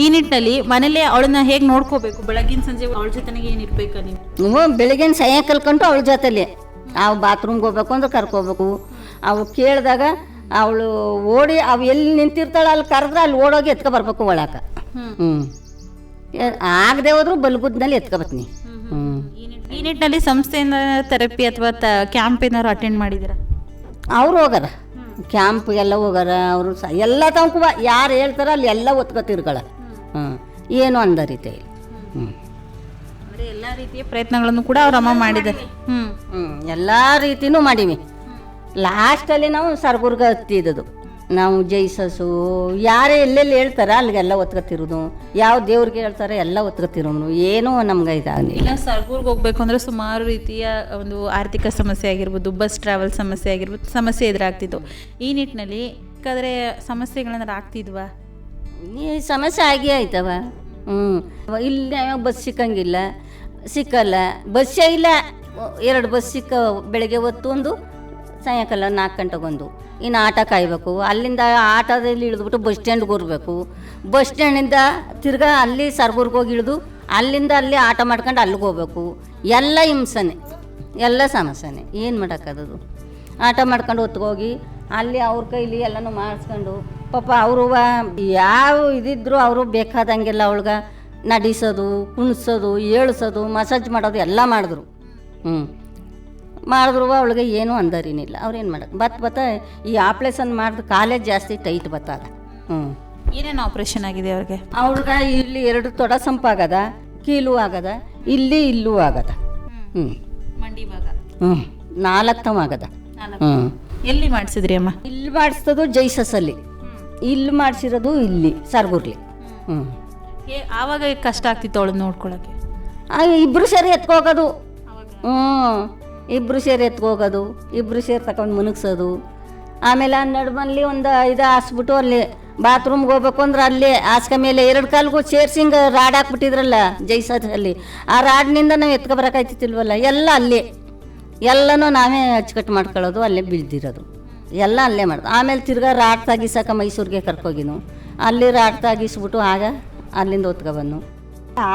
ಈ ನಿಟ್ಟಿನಲ್ಲಿ ಮನೇಲಿ ಅವಳನ್ನ ಹೇಗೆ ನೋಡ್ಕೋಬೇಕು? ಬೆಳಗಿನ ಸಂಜೆ ಅವಳ ಜೊತೆಗೆ ಏನಿರ್ಬೇಕಾ ನೀವು? ಬೆಳಗಿನ ಕಲ್ಕೊಂಡು ಅವಳ ಜೊತೆಲಿ ನಾವು ಬಾತ್ರೂಮ್ಗೆ ಹೋಗ್ಬೇಕು ಅಂದ್ರೆ ಕರ್ಕೋಬೇಕು. ಅವಳು ಕೇಳಿದಾಗ ಅವಳು ಓಡಿ ಅವು ಎಲ್ಲಿ ನಿಂತಿರ್ತಾಳೆ ಅಲ್ಲಿ ಕರೆದ್ರೆ ಅಲ್ಲಿ ಓಡೋಗಿ ಎತ್ಕೊ ಬರ್ಬೇಕು ಒಳಕ. ಆಗದೆ ಹೋದ್ರು ಬಲ್ಗುದ್ನಲ್ಲಿ ಎತ್ಕೊಬತ್ನಿ. ಈ ನಿಟ್ಟಿನಲ್ಲಿ ಸಂಸ್ಥೆಯಿಂದ ಥೆರಪಿ ಅಥವಾ ಕ್ಯಾಂಪ್ ಏನಾದ್ರು ಅಟೆಂಡ್ ಮಾಡಿದ್ದೀರಾ? ಅವ್ರು ಹೋಗಾರ, ಕ್ಯಾಂಪ್ಗೆಲ್ಲ ಹೋಗಾರ. ಅವರು ಎಲ್ಲ ತನಕ ಯಾರು ಹೇಳ್ತಾರ ಅಲ್ಲಿ ಎಲ್ಲ ಒತ್ಕೊತಿರ್ಗಳ. ಏನು ಅಂದರೀತೆ ಇಲ್ಲ. ಎಲ್ಲ ರೀತಿಯ ಪ್ರಯತ್ನಗಳನ್ನು ಕೂಡ ಅವ್ರ ಅಮ್ಮ ಮಾಡಿದ್ದಾರೆ. ಎಲ್ಲ ರೀತಿನೂ ಮಾಡೀವಿ. ಲಾಸ್ಟಲ್ಲಿ ನಾವು ಸರ್ಗುರ್ಗ ಹತ್ತಿದ್ದು. ನಾವು ಜೈಸಸ್ಸು ಯಾರೇ ಎಲ್ಲೆಲ್ಲಿ ಹೇಳ್ತಾರ ಅಲ್ಲಿಗೆಲ್ಲ ಒತ್ಕೊತಿರೋದು. ಯಾವ ದೇವ್ರಿಗೆ ಹೇಳ್ತಾರೆ ಎಲ್ಲ ಒತ್ಕೊತಿರೋನು. ಏನೂ ನಮ್ಗೆ ಇದಾಗಲಿಲ್ಲ. ಸರ್ಗೂರ್ಗೆ ಹೋಗ್ಬೇಕು ಅಂದರೆ ಸುಮಾರು ರೀತಿಯ ಒಂದು ಆರ್ಥಿಕ ಸಮಸ್ಯೆ ಆಗಿರ್ಬೋದು, ಬಸ್ ಟ್ರಾವೆಲ್ ಸಮಸ್ಯೆ ಆಗಿರ್ಬೋದು, ಸಮಸ್ಯೆ ಎದುರಾಗ್ತಿತ್ತು. ಈ ನಿಟ್ಟಿನಲ್ಲಿ ಯಾಕಂದರೆ ಸಮಸ್ಯೆಗಳೇನಾರು ಆಗ್ತಿದ್ವಾ? ಈ ಸಮಸ್ಯೆ ಆಗೇ ಆಯ್ತವ. ಇಲ್ಲಿ ಬಸ್ ಸಿಕ್ಕಲ್ಲ, ಬಸ್ಸೇ ಇಲ್ಲ. 2 ಬಸ್ ಬೆಳಗ್ಗೆ ಹೊತ್ತು ಒಂದು, ಸಾಯಂಕಾಲ 4 ಗಂಟೆಗೊಂದು. ಇನ್ನು ಆಟ ಕಾಯಬೇಕು. ಅಲ್ಲಿಂದ ಆಟೋದಲ್ಲಿ ಇಳಿದ್ಬಿಟ್ಟು ಬಸ್ ಸ್ಟ್ಯಾಂಡ್ಗೆ ಹೋಗ್ಬೇಕು. ಬಸ್ ಸ್ಟ್ಯಾಂಡಿಂದ ತಿರ್ಗಾ ಅಲ್ಲಿ ಸರ್ಗೂರ್ಗೆ ಹೋಗಿ ಇಳಿದು ಅಲ್ಲಿಂದ ಅಲ್ಲಿ ಆಟ ಮಾಡ್ಕೊಂಡು ಅಲ್ಲಿಗೆ ಹೋಗ್ಬೇಕು. ಎಲ್ಲ ಹಿಂಸನೆ, ಎಲ್ಲ ಸಮಸ್ಯೆನೆ. ಏನು ಮಾಡೋಕ್ಕದು? ಆಟ ಮಾಡ್ಕೊಂಡು ಹೊತ್ಕೋಗಿ ಅಲ್ಲಿ ಅವ್ರ ಕೈಲಿ ಎಲ್ಲನೂ ಮಾಡಿಸ್ಕೊಂಡು ಪಾಪ ಅವರು ಯಾವ ಇದಿದ್ರು ಅವರು ಬೇಕಾದಂಗೆಲ್ಲ ಅವಳಿಗೆ ನಡಿಸೋದು, ಕುಣಿಸೋದು, ಏಳ್ಸೋದು, ಮಸಾಜ್ ಮಾಡೋದು ಎಲ್ಲ ಮಾಡಿದ್ರು. ಮಾಡಿದ್ರು ಅವಳಿಗೆ ಏನೂ ಅಂದರಿನಿಲ್ಲ. ಅವ್ರೇನು ಮಾಡೋದು? ಬತ್ತ ಈ ಆಪ್ರೇಷನ್ ಮಾಡಿದ ಕಾಲೇಜ್ ಜಾಸ್ತಿ ಟೈಟ್ ಬತ್ತದ. ಏನೇನು ಆಪ್ರೇಷನ್ ಆಗಿದೆ ಅವ್ರಿಗೆ? ಅವ್ರಿಗೆ ಇಲ್ಲಿ 2 ತೊಡ ಸಂಪಾಗದ, ಕೀಲು ಆಗದ, ಇಲ್ಲೂ ಆಗದ. ಮಂಡಿ ಭಾಗ 4 ತವ ಆಗದ. ಎಲ್ಲಿ ಮಾಡಿಸಿದ್ರಿ ಅಮ್ಮ? ಇಲ್ಲಿ ಮಾಡಿಸ್ತದು ಜೈಸಸ್ಸಲ್ಲಿ, ಇಲ್ಲಿ ಮಾಡಿಸಿರೋದು ಇಲ್ಲಿ ಸರ್ಗೂರ್ಲಿ. ಆವಾಗ ಕಷ್ಟ ಆಗ್ತಿತ್ತು ಅವಳನ್ನ ನೋಡ್ಕೊಳಕ್ಕೆ? ಇಬ್ಬರು ಸೇರಿ ಎತ್ಕೋಗೋದು. ಇಬ್ಬರು ಸೇರಿ ಎತ್ಕೋಗೋದು, ಇಬ್ಬರು ಸೇರಿ ತಗೊಂಡು ಮುನುಗ್ಸೋದು. ಆಮೇಲೆ ನಡುಮಲ್ಲಿ ಒಂದು ಇದು ಹಾಸ್ಬಿಟ್ಟು ಅಲ್ಲಿ ಬಾತ್ರೂಮ್ಗೆ ಹೋಗ್ಬೇಕು ಅಂದ್ರೆ ಅಲ್ಲಿ ಹಾಸ್ಕ ಮೇಲೆ 2 ಕಾಲ್ಗೂ ಸೇರ್ಸಿಂಗ್ ರಾಡ್ ಹಾಕ್ಬಿಟ್ಟಿದ್ರಲ್ಲ ಜೈಸಲ್ಲಿ, ಆ ರಾಡ್ನಿಂದ ನಾವು ಎತ್ಕೊಬರಕಾಯ್ತಿಲ್ವಲ್ಲ, ಎಲ್ಲ ಅಲ್ಲೇ ಎಲ್ಲನೂ ನಾವೇ ಅಚ್ಚುಕಟ್ಟು ಮಾಡ್ಕೊಳ್ಳೋದು, ಅಲ್ಲೇ ಬಿಳ್ದಿರೋದು ಎಲ್ಲ ಅಲ್ಲೇ ಮಾಡೋದು. ಆಮೇಲೆ ತಿರ್ಗಾ ರಾಟ್ ತಾಗಿಸಕ ಮೈಸೂರಿಗೆ ಕರ್ಕೋಗಿನು, ಅಲ್ಲಿ ರಾಟ್ ತಾಗಿಸ್ಬಿಟ್ಟು ಆಗ ಅಲ್ಲಿಂದ ಒತ್ಕೊಬಂದು.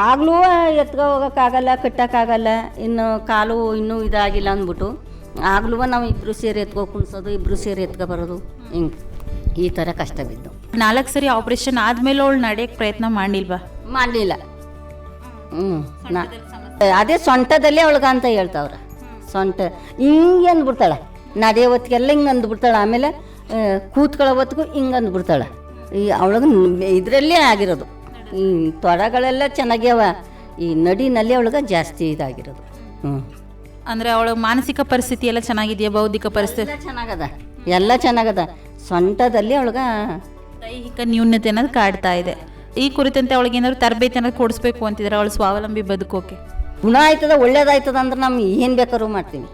ಆಗಲೂ ಎತ್ಕೊ ಹೋಗೋಕ್ಕಾಗಲ್ಲ, ಕಟ್ಟೋಕ್ಕಾಗಲ್ಲ, ಇನ್ನು ಕಾಲು ಇನ್ನೂ ಇದಾಗಿಲ್ಲ ಅಂದ್ಬಿಟ್ಟು ಆಗ್ಲೂ ನಾವು ಇಬ್ಬರು ಸೇರಿ ಎತ್ಕೊ ಕುಣಿಸೋದು, ಇಬ್ಬರು ಸೇರಿ ಎತ್ಕೊ ಬರೋದು, ಹಿಂಗೆ ಈ ಥರ ಕಷ್ಟ ಬಿದ್ದು. 4 ಸರಿ ಆಪರೇಷನ್ ಆದಮೇಲೆ ಅವಳು ನಡೆಯೋಕ್ಕೆ ಪ್ರಯತ್ನ ಮಾಡಿಲ್ವಾ? ಮಾಡಲಿಲ್ಲ. ಅದೇ ಸೊಂಟದಲ್ಲೇ ಅವಳಿಗೆ ಅಂತ ಹೇಳ್ತಾವ್ರೆ. ಸೊಂಟ ಹಿಂಗೆ ಅಂದ್ಬಿಡ್ತಾಳೆ, ನಡೆಯೋ ಹೊತ್ತಿಗೆಲ್ಲ ಹಿಂಗೆ ಅಂದ್ಬಿಡ್ತಾಳೆ. ಆಮೇಲೆ ಕೂತ್ಕೊಳ್ಳೋ ಹೊತ್ತಿಗೂ ಹಿಂಗೆ ಅಂದ್ಬಿಡ್ತಾಳೆ. ಈ ಅವಳಿಗೆ ಇದರಲ್ಲೇ ಆಗಿರೋದು. ಈ ತೊಡಗಳೆಲ್ಲ ಚೆನ್ನಾಗ್ಯಾವ, ಈ ನಡಿನಲ್ಲಿ ಅವಳಿಗೆ ಜಾಸ್ತಿ ಇದಾಗಿರೋದು. ಅಂದರೆ ಅವಳ ಮಾನಸಿಕ ಪರಿಸ್ಥಿತಿ ಎಲ್ಲ ಚೆನ್ನಾಗಿದೆಯಾ? ಬೌದ್ಧಿಕ ಪರಿಸ್ಥಿತಿ ಎಲ್ಲ ಚೆನ್ನಾಗದ. ಸೊಂಟದಲ್ಲಿ ಅವಳಿಗೆ ದೈಹಿಕ ನ್ಯೂನತೆ ಅನ್ನೋದು ಕಾಡ್ತಾ ಇದೆ. ಈ ಕುರಿತಂತೆ ಅವಳಿಗೆ ಏನಾದ್ರು ತರಬೇತಿ ಅನ್ನೋದು ಕೊಡಿಸ್ಬೇಕು ಅಂತಿದ್ದಾರೆ, ಅವಳು ಸ್ವಾವಲಂಬಿ ಬದುಕೋಕೆ. ಗುಣ ಆಯ್ತದ, ಒಳ್ಳೇದಾಯ್ತದ ಅಂದ್ರೆ ನಾವು ಏನು ಬೇಕಾದ್ರೂ ಮಾಡ್ತೀವಿ.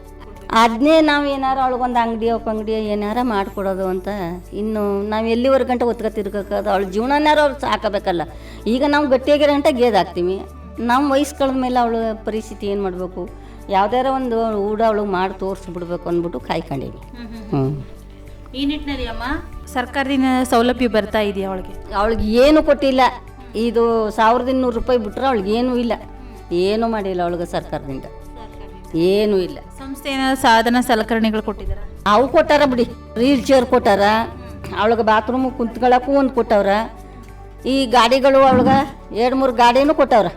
ಅದನ್ನೇ ನಾವು ಏನಾರು ಅವಳಿಗೊಂದು ಅಂಗಡಿಯೋ ಪಂಗಡಿಯೋ ಏನಾರ ಮಾಡಿಕೊಡೋದು ಅಂತ. ಇನ್ನು ನಾವು ಎಲ್ಲಿವರೆಗೆ ಗಂಟೆ ಒತ್ಕ ತಿರ್ಗೋದು, ಅವಳ ಜೀವನನಾರು ಅವ್ಳು ಸಾಕಬೇಕಲ್ಲ. ಈಗ ನಾವು ಗಟ್ಟಿಯಾಗಿರೋ ಗಂಟೆ ಗೇದಾಕ್ತೀವಿ. ನಮ್ಮ ವಯಸ್ಸು ಕಳೆದ ಮೇಲೆ ಅವಳ ಪರಿಸ್ಥಿತಿ ಏನು ಮಾಡಬೇಕು, ಯಾವ್ದಾರ ಒಂದು ಊಟ ಅವಳಿಗೆ ಮಾಡಿ ತೋರಿಸ್ಬಿಡ್ಬೇಕು ಅಂದ್ಬಿಟ್ಟು ಕಾಯ್ಕೊಂಡೀವಿ. ಈ ನಿಟ್ಟಿನಲ್ಲಿ ಅಮ್ಮ ಸರ್ಕಾರದಿಂದ ಸೌಲಭ್ಯ ಬರ್ತಾ ಇದೆಯಾ ಅವಳಿಗೆ? ಅವಳಿಗೆ ಏನು ಕೊಟ್ಟಿಲ್ಲ. ಇದು 1200 ರೂಪಾಯಿ ಬಿಟ್ರೆ ಅವಳಿಗೆ ಏನೂ ಇಲ್ಲ, ಏನೂ ಮಾಡಿಲ್ಲ ಅವಳಿಗೆ ಸರ್ಕಾರದಿಂದ, ಏನೂ ಇಲ್ಲ. ಸಂಸ್ಥೆ ಏನಾದ್ರು ಸಾಧನ ಸಲಕರಣೆಗಳು ಕೊಟ್ಟಿದ್ದಾರೆ? ಅವು ಕೊಟ್ಟಾರ ಬಿಡಿ, ವೀಲ್ ಚೇರ್ ಕೊಟ್ಟಾರ, ಅವಳಿಗೆ ಬಾತ್ರೂಮ್ ಕುಂತ್ಕೊಳ್ಳೋಕ್ಕೂ ಒಂದು ಕೊಟ್ಟವ್ರ. ಈ ಗಾಡಿಗಳು ಅವಳಿಗೆ 2-3 ಗಾಡಿನೂ ಕೊಟ್ಟವ್ರ.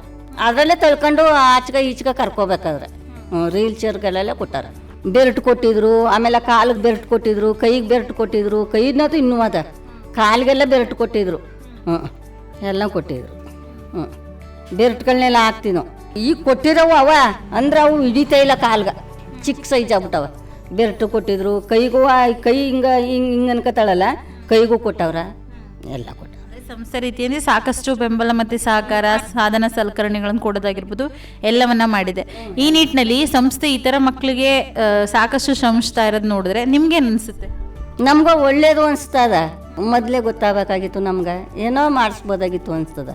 ಅದರಲ್ಲೇ ತಳ್ಕೊಂಡು ಆಚೆಗೆ ಈಚೆಗೆ ಕರ್ಕೋಬೇಕಾದ್ರೆ ವೀಲ್ ಚೇರ್ಗಳೆಲ್ಲ ಕೊಟ್ಟಾರ. ಬೆಲ್ಟ್ ಕೊಟ್ಟಿದ್ರು, ಆಮೇಲೆ ಕಾಲಿಗೆ ಬೆಲ್ಟ್ ಕೊಟ್ಟಿದ್ರು, ಕೈಗೆ ಬೆಲ್ಟ್ ಕೊಟ್ಟಿದ್ರು. ಕೈನದು ಇನ್ನೂ ಅದ, ಕಾಲಿಗೆಲ್ಲ ಬೆಲ್ಟ್ ಕೊಟ್ಟಿದ್ರು. ಎಲ್ಲ ಕೊಟ್ಟಿದ್ರು. ಬೆಲ್ಟ್ಗಳನ್ನೆಲ್ಲ ಹಾಕ್ತೀವಿ ನಾವು. ಈಗ ಕೊಟ್ಟಿರೋವು ಅವ ಅಂದ್ರೆ ಅವು ಹಿಡಿತಾ ಇಲ್ಲ ಕಾಲ್ಗೆ, ಚಿಕ್ಕ ಸೈಜ್ ಆಗ್ಬಿಟ್ಟವ. ಬೆಲ್ಟ್ ಕೊಟ್ಟಿದ್ರು, ಕೈಗೂ ಕೈ ಹಿಂಗೆ ಹಿಂಗೆ ಅನ್ಕೋತಾಳಲ್ಲ, ಕೈಗೂ ಕೊಟ್ಟವ್ರ, ಎಲ್ಲ ಕೊಟ್ಟವ್ರ. ಸಂಸ್ಥೆ ರೀತಿಯಲ್ಲಿ ಸಾಕಷ್ಟು ಬೆಂಬಲ ಮತ್ತು ಸಹಕಾರ, ಸಾಧನ ಸಲಕರಣೆಗಳನ್ನು ಕೊಡೋದಾಗಿರ್ಬೋದು, ಎಲ್ಲವನ್ನ ಮಾಡಿದೆ. ಈ ನಿಟ್ಟಿನಲ್ಲಿ ಸಂಸ್ಥೆ ಈ ಥರ ಮಕ್ಕಳಿಗೆ ಸಾಕಷ್ಟು ಶ್ರಮಿಸ್ತಾ ಇರೋದು ನೋಡಿದ್ರೆ ನಿಮ್ಗೇನು ಅನಿಸುತ್ತೆ? ನಮ್ಗೆ ಒಳ್ಳೇದು ಅನಿಸ್ತದ. ಮೊದಲೇ ಗೊತ್ತಾಗಬೇಕಾಗಿತ್ತು, ನಮ್ಗೆ ಏನೋ ಮಾಡಿಸ್ಬೋದಾಗಿತ್ತು ಅನಿಸ್ತದ.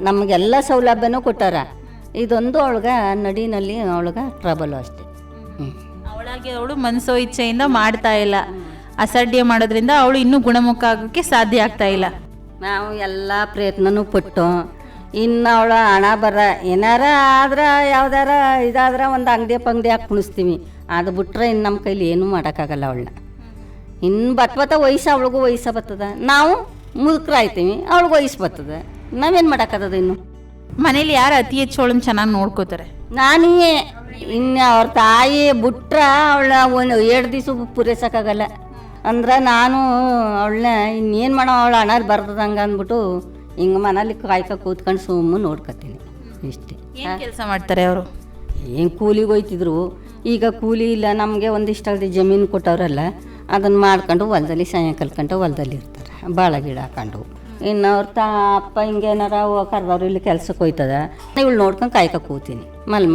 ನಮಗೆಲ್ಲ ಸೌಲಭ್ಯನೂ ಕೊಟ್ಟಾರ. ಇದೊಂದು ಅವಳಿಗೆ ನಡಿನಲ್ಲಿ ಅವಳಿಗೆ ಟ್ರಬಲು ಅಷ್ಟೇ. ಅವಳಾಗಿ ಅವಳು ಮನಸ್ಸೋ ಇಚ್ಛೆಯಿಂದ ಮಾಡ್ತಾ ಇಲ್ಲ, ಅಸಡ್ಡೆ ಮಾಡೋದ್ರಿಂದ ಅವಳು ಇನ್ನೂ ಗುಣಮುಖ ಆಗೋಕ್ಕೆ ಸಾಧ್ಯ ಆಗ್ತಾ ಇಲ್ಲ. ನಾವು ಎಲ್ಲ ಪ್ರಯತ್ನನೂ ಪಟ್ಟು ಇನ್ನು ಅವಳ ಹಣ ಬರ ಏನಾರ ಆದ್ರೆ ಯಾವ್ದಾರ ಇದಾದ್ರೆ ಒಂದು ಅಂಗಡಿ ಪಂಗಡಿ ಹಾಕಿ ಕುಣಿಸ್ತೀವಿ. ಅದು ಬಿಟ್ರೆ ಇನ್ನು ನಮ್ಮ ಕೈಲಿ ಏನೂ ಮಾಡೋಕ್ಕಾಗಲ್ಲ ಅವಳನ್ನ. ಇನ್ನು ಬತ್ತ ವಯಸ್ಸು ಅವಳಿಗೂ ವಯಸ್ಸು ಬರ್ತದ, ನಾವು ಮುದುಕರಾಯ್ತೀವಿ, ಅವಳಿಗೂ ವಯಸ್ಸು ಬರ್ತದೆ, ನಾವೇನು ಮಾಡೋಕ್ಕಾಗದ? ಇನ್ನು ಮನೇಲಿ ಯಾರು ಅತಿ ಹೆಚ್ಚು ಅವಳನ್ನ ಚೆನ್ನಾಗಿ ನೋಡ್ಕೋತಾರೆ? ನಾನೇ. ಇನ್ನು ಅವ್ರ ತಾಯಿ ಬಿಟ್ರೆ ಅವಳ ಒಂದು 2 ದಿವಸ ಪೂರೈಸೋಕ್ಕಾಗಲ್ಲ. ಅಂದ್ರೆ ನಾನು ಅವಳನ್ನ ಇನ್ನೇನು ಮಾಡೋ, ಅವಳ ಹಣ ಬರ್ತದಂಗೆ ಅಂದ್ಬಿಟ್ಟು ಹಿಂಗೆ ಮನೇಲಿ ಕೂತ್ಕೊಂಡು ಸುಮ್ಮನೆ ನೋಡ್ಕೊತೀನಿ ಇಷ್ಟೇ. ಏನು ಕೆಲಸ ಮಾಡ್ತಾರೆ ಅವರು? ಏನು ಕೂಲಿಗೆ ಹೋಯ್ತಿದ್ರು, ಈಗ ಕೂಲಿ ಇಲ್ಲ. ನಮಗೆ ಒಂದಿಷ್ಟು ಜಮೀನು ಕೊಟ್ಟವ್ರಲ್ಲ, ಅದನ್ನು ಮಾಡ್ಕೊಂಡು ಹೊಲದಲ್ಲಿ ಸಾಯಂಕಾಲ ಹೊಲದಲ್ಲಿ ಇರ್ತಾರೆ, ಬಾಳ ಗಿಡ ಹಾಕೊಂಡು. ಇನ್ನು ಅವ್ರ ಅಪ್ಪ ಹಿಂಗೇನಾರ ಕರೆದವ್ರು ಇಲ್ಲಿ ಕೆಲ್ಸಕ್ಕೆ ಹೋಯ್ತದ, ಇವಳು ನೋಡ್ಕೊಂಡು ಕೂತೀನಿ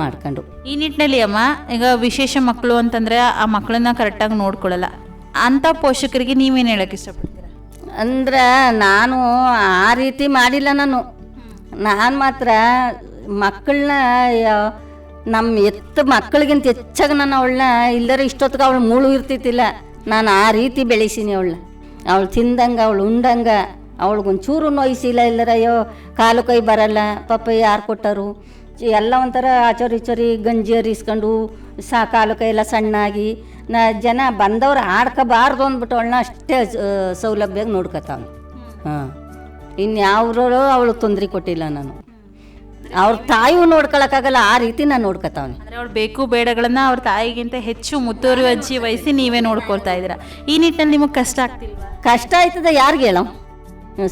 ಮಾಡ್ಕೊಂಡು. ಈ ನಿಟ್ಟಿನಲ್ಲಿ ಅಮ್ಮ, ಈಗ ವಿಶೇಷ ಮಕ್ಕಳು ಅಂತಂದರೆ ಆ ಮಕ್ಕಳನ್ನ ಕರೆಕ್ಟಾಗಿ ನೋಡ್ಕೊಳ್ಳಲ್ಲ, ಅಂಥ ಪೋಷಕರಿಗೆ ನೀವೇನು ಹೇಳೋಕ್ಕೆ ಇಷ್ಟಪಡ್ತೀರಾ? ಅಂದ್ರೆ ನಾನು ಆ ರೀತಿ ಮಾಡಿಲ್ಲ. ನಾನು ಮಾತ್ರ ಮಕ್ಕಳನ್ನ ನಮ್ಮ ಮಕ್ಕಳಿಗಿಂತ ಹೆಚ್ಚಾಗಿ ನಾನು ಅವಳನ್ನ ಇಲ್ಲರ ಇಷ್ಟೊತ್ತಿಗೆ ಅವಳು ಮುಳು ಇರ್ತಿತ್ತಿಲ್ಲ. ನಾನು ಆ ರೀತಿ ಬೆಳೆಸೀನಿ ಅವಳನ್ನ. ಅವಳು ತಿಂದಂಗೆ, ಅವಳು ಉಂಡಂಗೆ, ಅವಳಿಗೊಂಚೂರು ನೋಯಿಸಿಲ್ಲ. ಇಲ್ಲರ ಅಯ್ಯೋ ಕಾಲು ಕೈ ಬರಲ್ಲ ಪಾಪ, ಯಾರು ಕೊಟ್ಟರು ಎಲ್ಲ ಒಂಥರ ಆಚೋರಿ ಗಂಜಿ ಹರಿಸ್ಕೊಂಡು ಕಾಲು ಕೈ ಎಲ್ಲ ಸಣ್ಣಾಗಿ ಜನ ಬಂದವ್ರು ಆಡ್ಕೋಬಾರ್ದು ಅಂದ್ಬಿಟ್ಟು ಅವಳನ್ನ ಅಷ್ಟೇ ಸೌಲಭ್ಯವಾಗಿ ನೋಡ್ಕೊತಾವ. ಇನ್ಯಾವ್ರೂ ಅವಳು ತೊಂದರೆ ಕೊಟ್ಟಿಲ್ಲ. ನಾನು ಅವ್ರ ತಾಯಿಯೂ ನೋಡ್ಕೊಳಕ್ಕಾಗಲ್ಲ, ಆ ರೀತಿ ನಾನು ನೋಡ್ಕೊತಾವನಿ. ಅಂದರೆ ಅವಳು ಬೇಕು ಬೇಡಗಳನ್ನ ಅವ್ರ ತಾಯಿಗಿಂತ ಹೆಚ್ಚು ಮುತುವರ್ಜಿ ವಹಿಸಿ ನೀವೇ ನೋಡ್ಕೊಳ್ತಾ ಇದ್ದೀರಾ. ಈ ನಿಟ್ಟಿನಲ್ಲಿ ನಿಮಗೆ ಕಷ್ಟ ಆಗ್ತಿಲ್ವಾ? ಕಷ್ಟ ಆಯ್ತದ, ಯಾರಿಗೆ ಹೇಳೋ?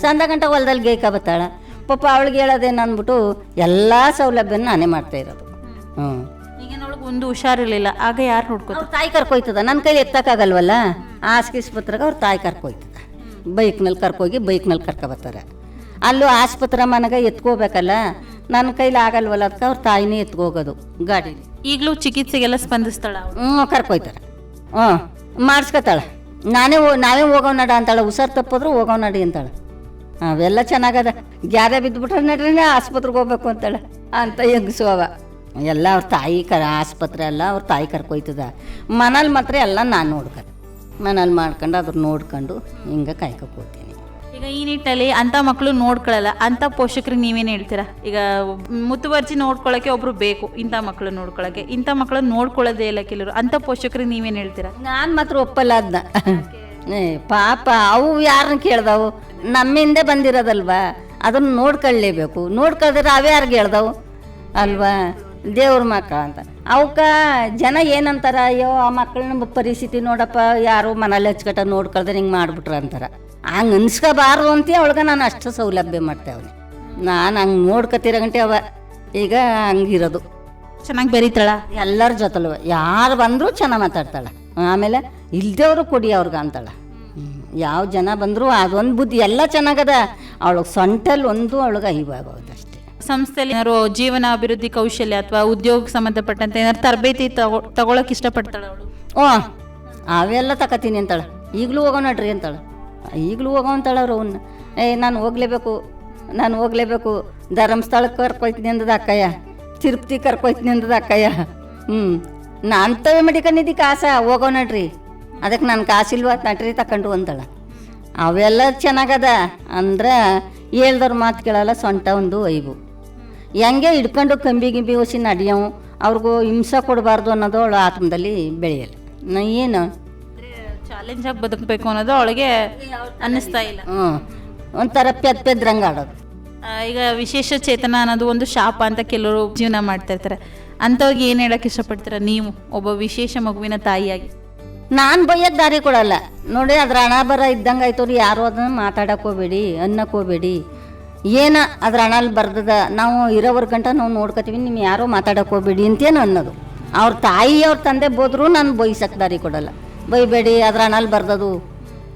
ಸಂದ ಗಂಟೆ ಹೊಲದಲ್ಲಿ ಗೇಕ ಬತ್ತಾಳ ಪಾಪ, ಅವಳಿಗೆ ಹೇಳೋದೇನು ಅಂದ್ಬಿಟ್ಟು ಎಲ್ಲ ಸೌಲಭ್ಯನ ನಾನೇ ಮಾಡ್ತಾ ಇರೋದು. ಈಗ ಅವಳಿಗೆ ಒಂದು ಹುಷಾರಿರಲಿಲ್ಲ, ಆಗ ಯಾರು ನೋಡ್ಕೊತಾರೆ? ಅವ್ರ ತಾಯಿ ಕರ್ಕೊಯ್ತದ, ನನ್ನ ಕೈಲಿ ಎತ್ತಕ್ಕಾಗಲ್ವಲ್ಲ. ಆಸ್ಪತ್ರೆಗೆ ಅವ್ರ ತಾಯಿ ಕರ್ಕೊಯ್ತದ, ಬೈಕ್ನಲ್ಲಿ ಕರ್ಕೋಗಿ ಬೈಕ್ನಲ್ಲಿ ಕರ್ಕೊಬತ್ತಾರೆ. ಅಲ್ಲೂ ಆಸ್ಪತ್ರೆ ಮನೆಗೆ ಎತ್ಕೋಬೇಕಲ್ಲ, ನನ್ನ ಕೈಲಿ ಆಗಲ್ವಲ್ಲ, ಅದಕ್ಕೆ ಅವ್ರ ತಾಯಿನೇ ಎತ್ಕೋಗೋದು ಗಾಡೀಲಿ. ಈಗಲೂ ಚಿಕಿತ್ಸೆಗೆಲ್ಲ ಸ್ಪಂದಿಸ್ತಾಳ? ಕರ್ಕೊಯ್ತಾರೆ, ಮಾಡಿಸ್ಕೊತಾಳೆ. ನಾವೇ ಹೋಗೋ ನಡ ಅಂತಾಳೆ, ಹುಷಾರು ತಪ್ಪಿದ್ರು ಹೋಗೋ ನಡಿ ಅಂತಾಳೆ. ಅವೆಲ್ಲ ಚೆನ್ನಾಗದ. ಗ್ಯಾರೆ ಬಿದ್ದುಬಿಟ್ರೆ ನಡ್ರಿ ಆಸ್ಪತ್ರೆಗೆ ಹೋಗ್ಬೇಕು ಅಂತಾಳೆ ಅಂತ ಹೆಂಗಸು ಅವ. ಎಲ್ಲ ಅವ್ರ ತಾಯಿ ಆಸ್ಪತ್ರೆ ಎಲ್ಲ ಅವ್ರ ತಾಯಿ ಕರ್ಕೊಯ್ತದ. ಮನೇಲಿ ಮಾತ್ರ ಎಲ್ಲ ನಾನು ನೋಡ್ಕೊಂಡು ಮನೇಲಿ ಮಾಡ್ಕೊಂಡು ಅದ್ರ ನೋಡ್ಕೊಂಡು ಹಿಂಗೆ ಕಾಯ್ಕೋತೀನಿ. ಈಗ ಈ ನಿಟ್ಟಲ್ಲಿ ಅಂಥ ಮಕ್ಕಳು ನೋಡ್ಕೊಳ್ಳಲ್ಲ, ಅಂಥ ಪೋಷಕರಿಗೆ ನೀವೇನು ಹೇಳ್ತೀರಾ? ಈಗ ಮುತುವರ್ಜಿ ನೋಡ್ಕೊಳ್ಳೋಕ್ಕೆ ಒಬ್ರು ಬೇಕು, ಇಂಥ ಮಕ್ಕಳು ನೋಡ್ಕೊಳ್ಳೋಕ್ಕೆ. ಇಂಥ ಮಕ್ಕಳು ನೋಡ್ಕೊಳ್ಳೋದೇ ಇಲ್ಲ ಕೆಲವರು, ಅಂಥ ಪೋಷಕರಿಗೆ ನೀವೇನು ಹೇಳ್ತೀರಾ? ನಾನು ಮಾತ್ರ ಒಪ್ಪಲ್ಲ ಅದನ್ನ. ಪಾಪ ಅವು ಯಾರನ್ನ ಕೇಳ್ದವು? ನಮ್ಮಿಂದೆ ಬಂದಿರೋದಲ್ವಾ, ಅದನ್ನು ನೋಡ್ಕೊಳ್ಳೇಬೇಕು. ನೋಡ್ಕೊಳ್ದ್ರೆ ಅವೇ ಯಾರಿಗೆ ಹೇಳ್ದವು ಅಲ್ವಾ? ದೇವ್ರ ಮಕ್ಕಳು ಅಂತ ಅವಕ್ಕ ಜನ ಏನಂತಾರ, ಅಯ್ಯೋ ಆ ಮಕ್ಕಳನ್ನ ಪರಿಸ್ಥಿತಿ ನೋಡಪ್ಪ, ಯಾರು ಮನೇಲಿ ಹಚ್ಕಟ್ಟ ನೋಡ್ಕೊಳ್ದ್ರೆ ಹಿಂಗೆ ಮಾಡ್ಬಿಟ್ರ ಅಂತಾರ. ಹಂಗೆ ಅನ್ಸ್ಕೋಬಾರ್ದು ಅಂತ ಅವಳಿಗೆ ನಾನು ಅಷ್ಟು ಸೌಲಭ್ಯ ಮಾಡ್ತೇವೆ. ನಾನು ಹಂಗೆ ನೋಡ್ಕೊತಿರ ಗಂಟೆ ಅವ ಈಗ ಹಂಗಿರೋದು. ಚೆನ್ನಾಗಿ ಬೆರೀತಾಳ, ಎಲ್ಲರ ಜೊತೆಲೂ ಯಾರು ಬಂದರೂ ಚೆನ್ನಾಗಿ ಮಾತಾಡ್ತಾಳೆ. ಆಮೇಲೆ ಇಲ್ದೇವ್ರು ಕೊಡಿ ಅವ್ರಿಗೆ ಅಂತಾಳೆ. ಯಾವ ಜನ ಬಂದರೂ ಅದೊಂದು ಬುದ್ಧಿ ಎಲ್ಲ ಚೆನ್ನಾಗದ. ಅವಳಿಗೆ ಸೊಂಟಲ್ಲಿ ಒಂದು ಅವಳಿಗೆ ಇವಾಗೋದು ಅಷ್ಟೇ. ಸಂಸ್ಥೆಯಲ್ಲಿ ಏನಾದ್ರು ಜೀವನ ಅಭಿವೃದ್ಧಿ ಕೌಶಲ್ಯ ಅಥವಾ ಉದ್ಯೋಗಕ್ಕೆ ಸಂಬಂಧಪಟ್ಟಂತೆ ಏನಾದ್ರು ತರಬೇತಿ ತಗೊಳಕ್ಕೆ ಇಷ್ಟಪಡ್ತಾಳೆ ಅವಳು? ಅವೆಲ್ಲ ತಗೋತೀನಿ ಅಂತಾಳೆ. ಈಗಲೂ ಹೋಗೋ ನಡ್ರಿ ಅಂತಾಳೆ, ಈಗಲೂ ಹೋಗೋ ಅಂತಾಳೆ ಅವ್ರು. ಅವನ್ನ ನಾನು ಹೋಗ್ಲೇಬೇಕು ಧರ್ಮಸ್ಥಳಕ್ಕೆ ಕರ್ಕೊಯ್ತೀನಿ ಅಂದದ ಅಕ್ಕಯ್ಯ, ತಿರುಪತಿ ಕರ್ಕೊಯ್ತೀನಿ ಅಂದದ ಅಕ್ಕಯ್ಯ. ನಾನು ಅಂತವೇ ಮಡಿಕೊಂಡಿದ್ದಿ ಕಾಸ, ಹೋಗೋ ನಡ್ರಿ, ಅದಕ್ಕೆ ನಾನು ಕಾಸಿಲ್ವ ನಟ್ರಿ ತಗೊಂಡು ಅಂತಾಳೆ. ಅವೆಲ್ಲ ಚೆನ್ನಾಗದ ಅಂದ್ರೆ ಹೇಳ್ದವ್ರ ಮಾತು ಕೇಳಲ್ಲ, ಸೊಂಟ ಒಂದು ಐಬು. ಹೆಂಗೆ ಹಿಡ್ಕೊಂಡು ಕಂಬಿ ಗಿಂಬಿ ಹೊಸಿ ನಡೆಯವು, ಅವ್ರಿಗೂ ಹಿಂಸೆ ಕೊಡಬಾರ್ದು ಅನ್ನೋದು ಅವಳು ಆತ್ಮದಲ್ಲಿ ಬೆಳೆಯಲ್ಲ. ಏನು ಚಾಲೆಂಜ್ ಆಗಿ ಬದುಕಬೇಕು ಅನ್ನೋದು ಅವಳಿಗೆ ಅನ್ನಿಸ್ತಾ ಇಲ್ಲ. ಒಂಥರ ಪೆದ್ರಂಗೆ ಆಡೋದು. ಈಗ ವಿಶೇಷ ಚೇತನ ಅನ್ನೋದು ಒಂದು ಶಾಪ ಅಂತ ಕೆಲವರು ಜೀವನ ಮಾಡ್ತಾ ಇರ್ತಾರೆ. ಅಂಥವ್ರಿಗೆ ಏನು ಹೇಳಕ್ಕೆ ಇಷ್ಟಪಡ್ತೀರಾ ನೀವು ಒಬ್ಬ ವಿಶೇಷ ಮಗುವಿನ ತಾಯಿಯಾಗಿ? ನಾನು ಬೈಯೋದು ದಾರಿ ಕೊಡಲ್ಲ ನೋಡಿ. ಅದ್ರ ಹಣ ಬರ ಇದ್ದಂಗೆ ಆಯ್ತವ್ರಿ. ಯಾರು ಅದನ್ನು ಮಾತಾಡಕ್ಕೆ ಹೋಗ್ಬೇಡಿ, ಅನ್ನಕ್ಕೆ ಹೋಗ್ಬೇಡಿ. ಏನ ಅದ್ರ ಹಣಲ್ಲಿ ಬರ್ದದ ನಾವು ಇರೋವರ್ ಗಂಟ ನಾವು ನೋಡ್ಕೊತೀವಿ, ನೀವು ಯಾರೋ ಮಾತಾಡಕ್ಕೆ ಹೋಗ್ಬೇಡಿ ಅಂತೇನು ಅನ್ನೋದು. ಅವ್ರ ತಾಯಿ ಅವ್ರ ತಂದೆ ಬೋದ್ರು ನಾನು ಬೈಸಕ್ಕೆ ದಾರಿ ಕೊಡಲ್ಲ. ಬೈಬೇಡಿ, ಅದ್ರ ಹಣಲ್ಲಿ ಬರ್ದದು,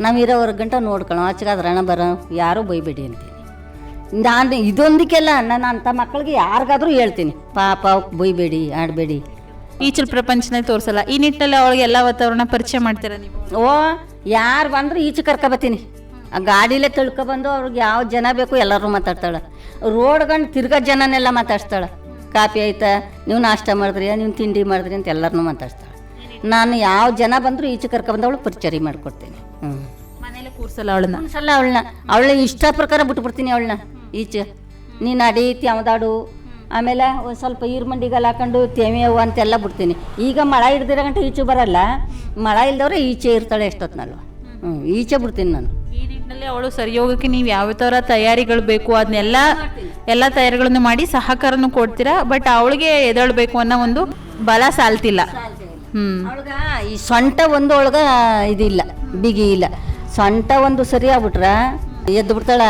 ನಾವು ಇರೋವರ್ ಗಂಟ ನೋಡ್ಕೊಳ್ಳೋ, ಆಚೆಗೆ ಅದ್ರ ಹಣ ಬರೋ ಯಾರೂ ಬೈಬೇಡಿ ಅಂತೀನಿ. ನಾನು ಇದೊಂದಕ್ಕೆಲ್ಲ ನಾನು ಅಂಥ ಮಕ್ಕಳಿಗೆ ಯಾರಿಗಾದ್ರೂ ಹೇಳ್ತೀನಿ, ಪಾಪ ಅವಕ್ಕೆ ಬೈಬೇಡಿ, ಆಡಬೇಡಿ. ಈಚಲ್ ಪ್ರಪಂಚದಲ್ಲಿ ತೋರಿಸಲ್ಲ. ಈ ನಿಟ್ಟಿನಲ್ಲಿ ಅವಳಿಗೆ ಎಲ್ಲ ವಾತಾವರಣ ಪರಿಚಯ ಮಾಡ್ತೀರಾ ನೀವು? ಯಾರು ಬಂದರೂ ಈಚೆ ಕರ್ಕೊಬತ್ತೀನಿ. ಆ ಗಾಡಿಲೇ ತಿಳ್ಕೊಬಂದು ಅವ್ರಿಗೆ ಯಾವ ಜನ ಬೇಕು ಎಲ್ಲರೂ ಮಾತಾಡ್ತಾಳೆ. ರೋಡ್ಗಂಡು ತಿರ್ಗೋ ಜನನೆಲ್ಲ ಮಾತಾಡ್ತಾಳೆ. ಕಾಫಿ ಆಯ್ತಾ, ನೀವು ನಾಷ್ಟ ಮಾಡಿದ್ರಿ, ನೀವು ತಿಂಡಿ ಮಾಡಿದ್ರಿ ಅಂತ ಎಲ್ಲರನ್ನೂ ಮಾತಾಡ್ತಾಳೆ. ನಾನು ಯಾವ ಜನ ಬಂದರೂ ಈಚೆ ಕರ್ಕೊಬಂದು ಅವಳು ಪರಿಚಯ ಮಾಡಿಕೊಡ್ತೀನಿ. ಮನೇಲಿ ಕೂರ್ಸಲ್ಲ ಅವಳನ್ನ? ಒಂದ್ಸಲ ಅವಳನ್ನ ಇಷ್ಟ ಪ್ರಕಾರ ಬಿಟ್ಬಿಡ್ತೀನಿ. ಅವಳನ್ನ ಈಚೆ ನೀನು ಅಡೀತಿ ಯಾವ್ದಾಡು, ಆಮೇಲೆ ಒಂದು ಸ್ವಲ್ಪ ಈರ್ಮಂಡಿಗೆಲ್ಲ ಹಾಕೊಂಡು ತೇಮೆವು ಅಂತೆಲ್ಲ ಬಿಡ್ತೀನಿ. ಈಗ ಮಳೆ ಹಿಡ್ದಿರೋ ಗಂಟೆ ಈಚೆ ಬರಲ್ಲ, ಮಳೆ ಇಲ್ದವ್ರೆ ಈಚೆ ಇರ್ತಾಳೆ ಎಷ್ಟೊತ್ತಿನಲ್ವ. ಈಚೆ ಬಿಡ್ತೀನಿ ನಾನು. ಈ ನಿಟ್ಟಿನಲ್ಲಿ ಅವಳು ಸರಿ ಹೋಗೋಕ್ಕೆ ನೀವು ಯಾವ ಥರ ತಯಾರಿಗಳು ಬೇಕು ಅದನ್ನೆಲ್ಲ ತಯಾರಿಗಳನ್ನು ಮಾಡಿ ಸಹಕಾರನೂ ಕೊಡ್ತೀರಾ. ಬಟ್ ಅವಳಿಗೆ ಎದೊಳ್ಬೇಕು ಅನ್ನೋ ಒಂದು ಬಲ ಸಾಲ್ತಿಲ್ಲ. ಅವಳಿಗೆ ಈ ಸೊಂಟ ಒಂದು ಒಳಗೆ ಇದಿಲ್ಲ, ಬಿಗಿ ಇಲ್ಲ. ಸೊಂಟ ಒಂದು ಸರಿ ಆಗ್ಬಿಟ್ರ ಎದ್ದು ಬಿಡ್ತಾಳ.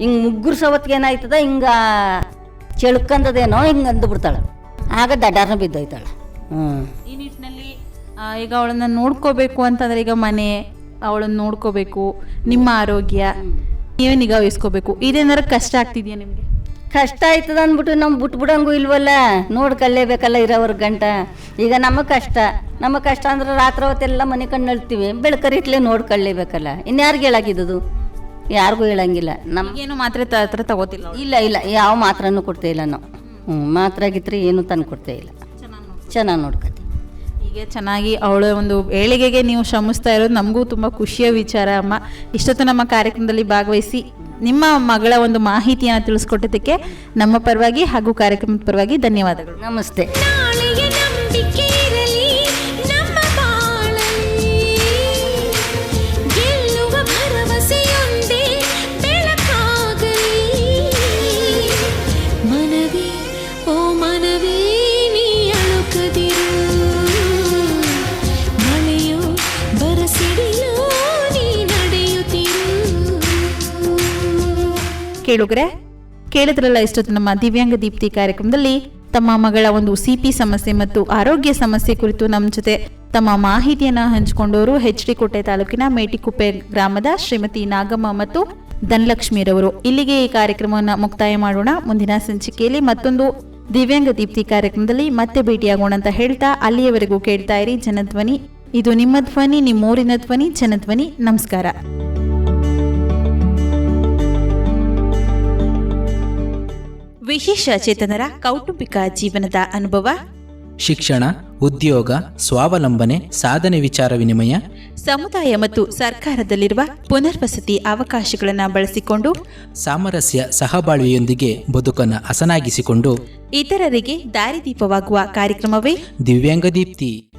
ಹಿಂಗೆ ಮುಗ್ಗುರು ಸವತ್ತಿಗೆ ಏನಾಯ್ತದ, ಹಿಂಗೆ ಚೆಳ್ಕಂದದೇನೋ ಹಿಂಗೆ ಅಂದು ಬಿಡ್ತಾಳೆ. ಆಗ ದಡ್ಡಾರನ ಬಿದ್ದೋಯ್ತಾಳೆ. ಈ ನಿಟ್ಟಿನಲ್ಲಿ ಈಗ ಅವಳನ್ನ ನೋಡ್ಕೋಬೇಕು ಅಂತಂದ್ರೆ, ಈಗ ಮನೆ ಅವಳನ್ನ ನೋಡ್ಕೋಬೇಕು, ನಿಮ್ಮ ಆರೋಗ್ಯ ನೀವೇ ನಿಗಾ ವಹಿಸ್ಕೋಬೇಕು, ಇದೇನಾರ ಕಷ್ಟ ಆಗ್ತಿದ್ಯಾ ನಿಮಗೆ? ಕಷ್ಟ ಆಯ್ತದ ಅಂದ್ಬಿಟ್ಟು ನಾವು ಬಿಟ್ಬಿಡಂಗೂ ಇಲ್ವಲ್ಲ, ನೋಡ್ಕೊಳ್ಳೇಬೇಕಲ್ಲ ಇರೋವ್ರ ಗಂಟ. ಈಗ ನಮಗೆ ಕಷ್ಟ ಅಂದ್ರೆ ರಾತ್ರಿ ಹೊತ್ತೆಲ್ಲ ಮನೆ ಕಣ್ಣು ನಳ್ತೀವಿ, ಬೆಳಕರಿಟ್ಲೆ ನೋಡ್ಕೊಳ್ಳೇಬೇಕಲ್ಲ. ಇನ್ಯಾರಿಗೆ ಹೇಳಾಗಿದ್ದು? ಯಾರಿಗೂ ಹೇಳಂಗಿಲ್ಲ. ನಮಗೇನು ಮಾತ್ರೆ ಹತ್ರ ತಗೋತಿಲ್ಲ? ಇಲ್ಲ, ಯಾವ ಮಾತ್ರನೂ ಕೊಡ್ತೇ ಇಲ್ಲ ನಾವು. ಮಾತ್ರೆ ಆಗಿದ್ರೆ ಏನು ತಂದು ಕೊಡ್ತೇ ಇಲ್ಲ. ಚೆನ್ನಾಗಿ ನೋಡ್ಕೊತೀವಿ. ಹೀಗೆ ಚೆನ್ನಾಗಿ ಅವಳ ಒಂದು ಏಳಿಗೆಗೆ ನೀವು ಶ್ರಮಿಸ್ತಾ ಇರೋದು ನಮಗೂ ತುಂಬ ಖುಷಿಯ ವಿಚಾರ ಅಮ್ಮ. ಇಷ್ಟೊತ್ತು ನಮ್ಮ ಕಾರ್ಯಕ್ರಮದಲ್ಲಿ ಭಾಗವಹಿಸಿ ನಿಮ್ಮ ಮಗಳ ಒಂದು ಮಾಹಿತಿಯನ್ನು ತಿಳಿಸ್ಕೊಟ್ಟಿದ್ದಕ್ಕೆ ನಮ್ಮ ಪರವಾಗಿ ಹಾಗೂ ಕಾರ್ಯಕ್ರಮದ ಪರವಾಗಿ ಧನ್ಯವಾದಗಳು. ನಮಸ್ತೆ. ಕೇಳುಗರೆ, ಕೇಳಿದ್ರಲ್ಲ ಇಷ್ಟೊತ್ತು ನಮ್ಮ ದಿವ್ಯಾಂಗ ದೀಪ್ತಿ ಕಾರ್ಯಕ್ರಮದಲ್ಲಿ ತಮ್ಮ ಮಗಳ ಒಂದು ಸಿಪಿ ಸಮಸ್ಯೆ ಮತ್ತು ಆರೋಗ್ಯ ಸಮಸ್ಯೆ ಕುರಿತು ನಮ್ಮ ಜೊತೆ ತಮ್ಮ ಮಾಹಿತಿಯನ್ನ ಹಂಚಿಕೊಂಡವರು HD ಕೋಟೆ ತಾಲೂಕಿನ ಮೇಟಿಕುಪ್ಪೆ ಗ್ರಾಮದ ಶ್ರೀಮತಿ ನಾಗಮ್ಮ ಮತ್ತು ಧನಲಕ್ಷ್ಮಿರವರು. ಇಲ್ಲಿಗೆ ಈ ಕಾರ್ಯಕ್ರಮವನ್ನು ಮುಕ್ತಾಯ ಮಾಡೋಣ. ಮುಂದಿನ ಸಂಚಿಕೆಯಲ್ಲಿ ಮತ್ತೊಂದು ದಿವ್ಯಾಂಗ ದೀಪ್ತಿ ಕಾರ್ಯಕ್ರಮದಲ್ಲಿ ಮತ್ತೆ ಭೇಟಿಯಾಗೋಣ ಅಂತ ಹೇಳ್ತಾ ಅಲ್ಲಿಯವರೆಗೂ ಕೇಳ್ತಾ ಇರಿ ಜನಧ್ವನಿ. ಇದು ನಿಮ್ಮ ಧ್ವನಿ, ನಿಮ್ಮೂರಿನ ಧ್ವನಿ, ಜನಧ್ವನಿ. ನಮಸ್ಕಾರ. ವಿಶೇಷ ಚೇತನರ ಕೌಟುಂಬಿಕ ಜೀವನದ ಅನುಭವ, ಶಿಕ್ಷಣ, ಉದ್ಯೋಗ, ಸ್ವಾವಲಂಬನೆ, ಸಾಧನೆ ವಿಚಾರ ವಿನಿಮಯ, ಸಮುದಾಯ ಮತ್ತು ಸರ್ಕಾರದಲ್ಲಿರುವ ಪುನರ್ವಸತಿ ಅವಕಾಶಗಳನ್ನು ಬಳಸಿಕೊಂಡು ಸಾಮರಸ್ಯ ಸಹಬಾಳ್ವೆಯೊಂದಿಗೆ ಬದುಕನ್ನು ಹಸನಾಗಿಸಿಕೊಂಡು ಇತರರಿಗೆ ದಾರಿದೀಪವಾಗುವ ಕಾರ್ಯಕ್ರಮವೇ ದಿವ್ಯಾಂಗ ದೀಪ್ತಿ.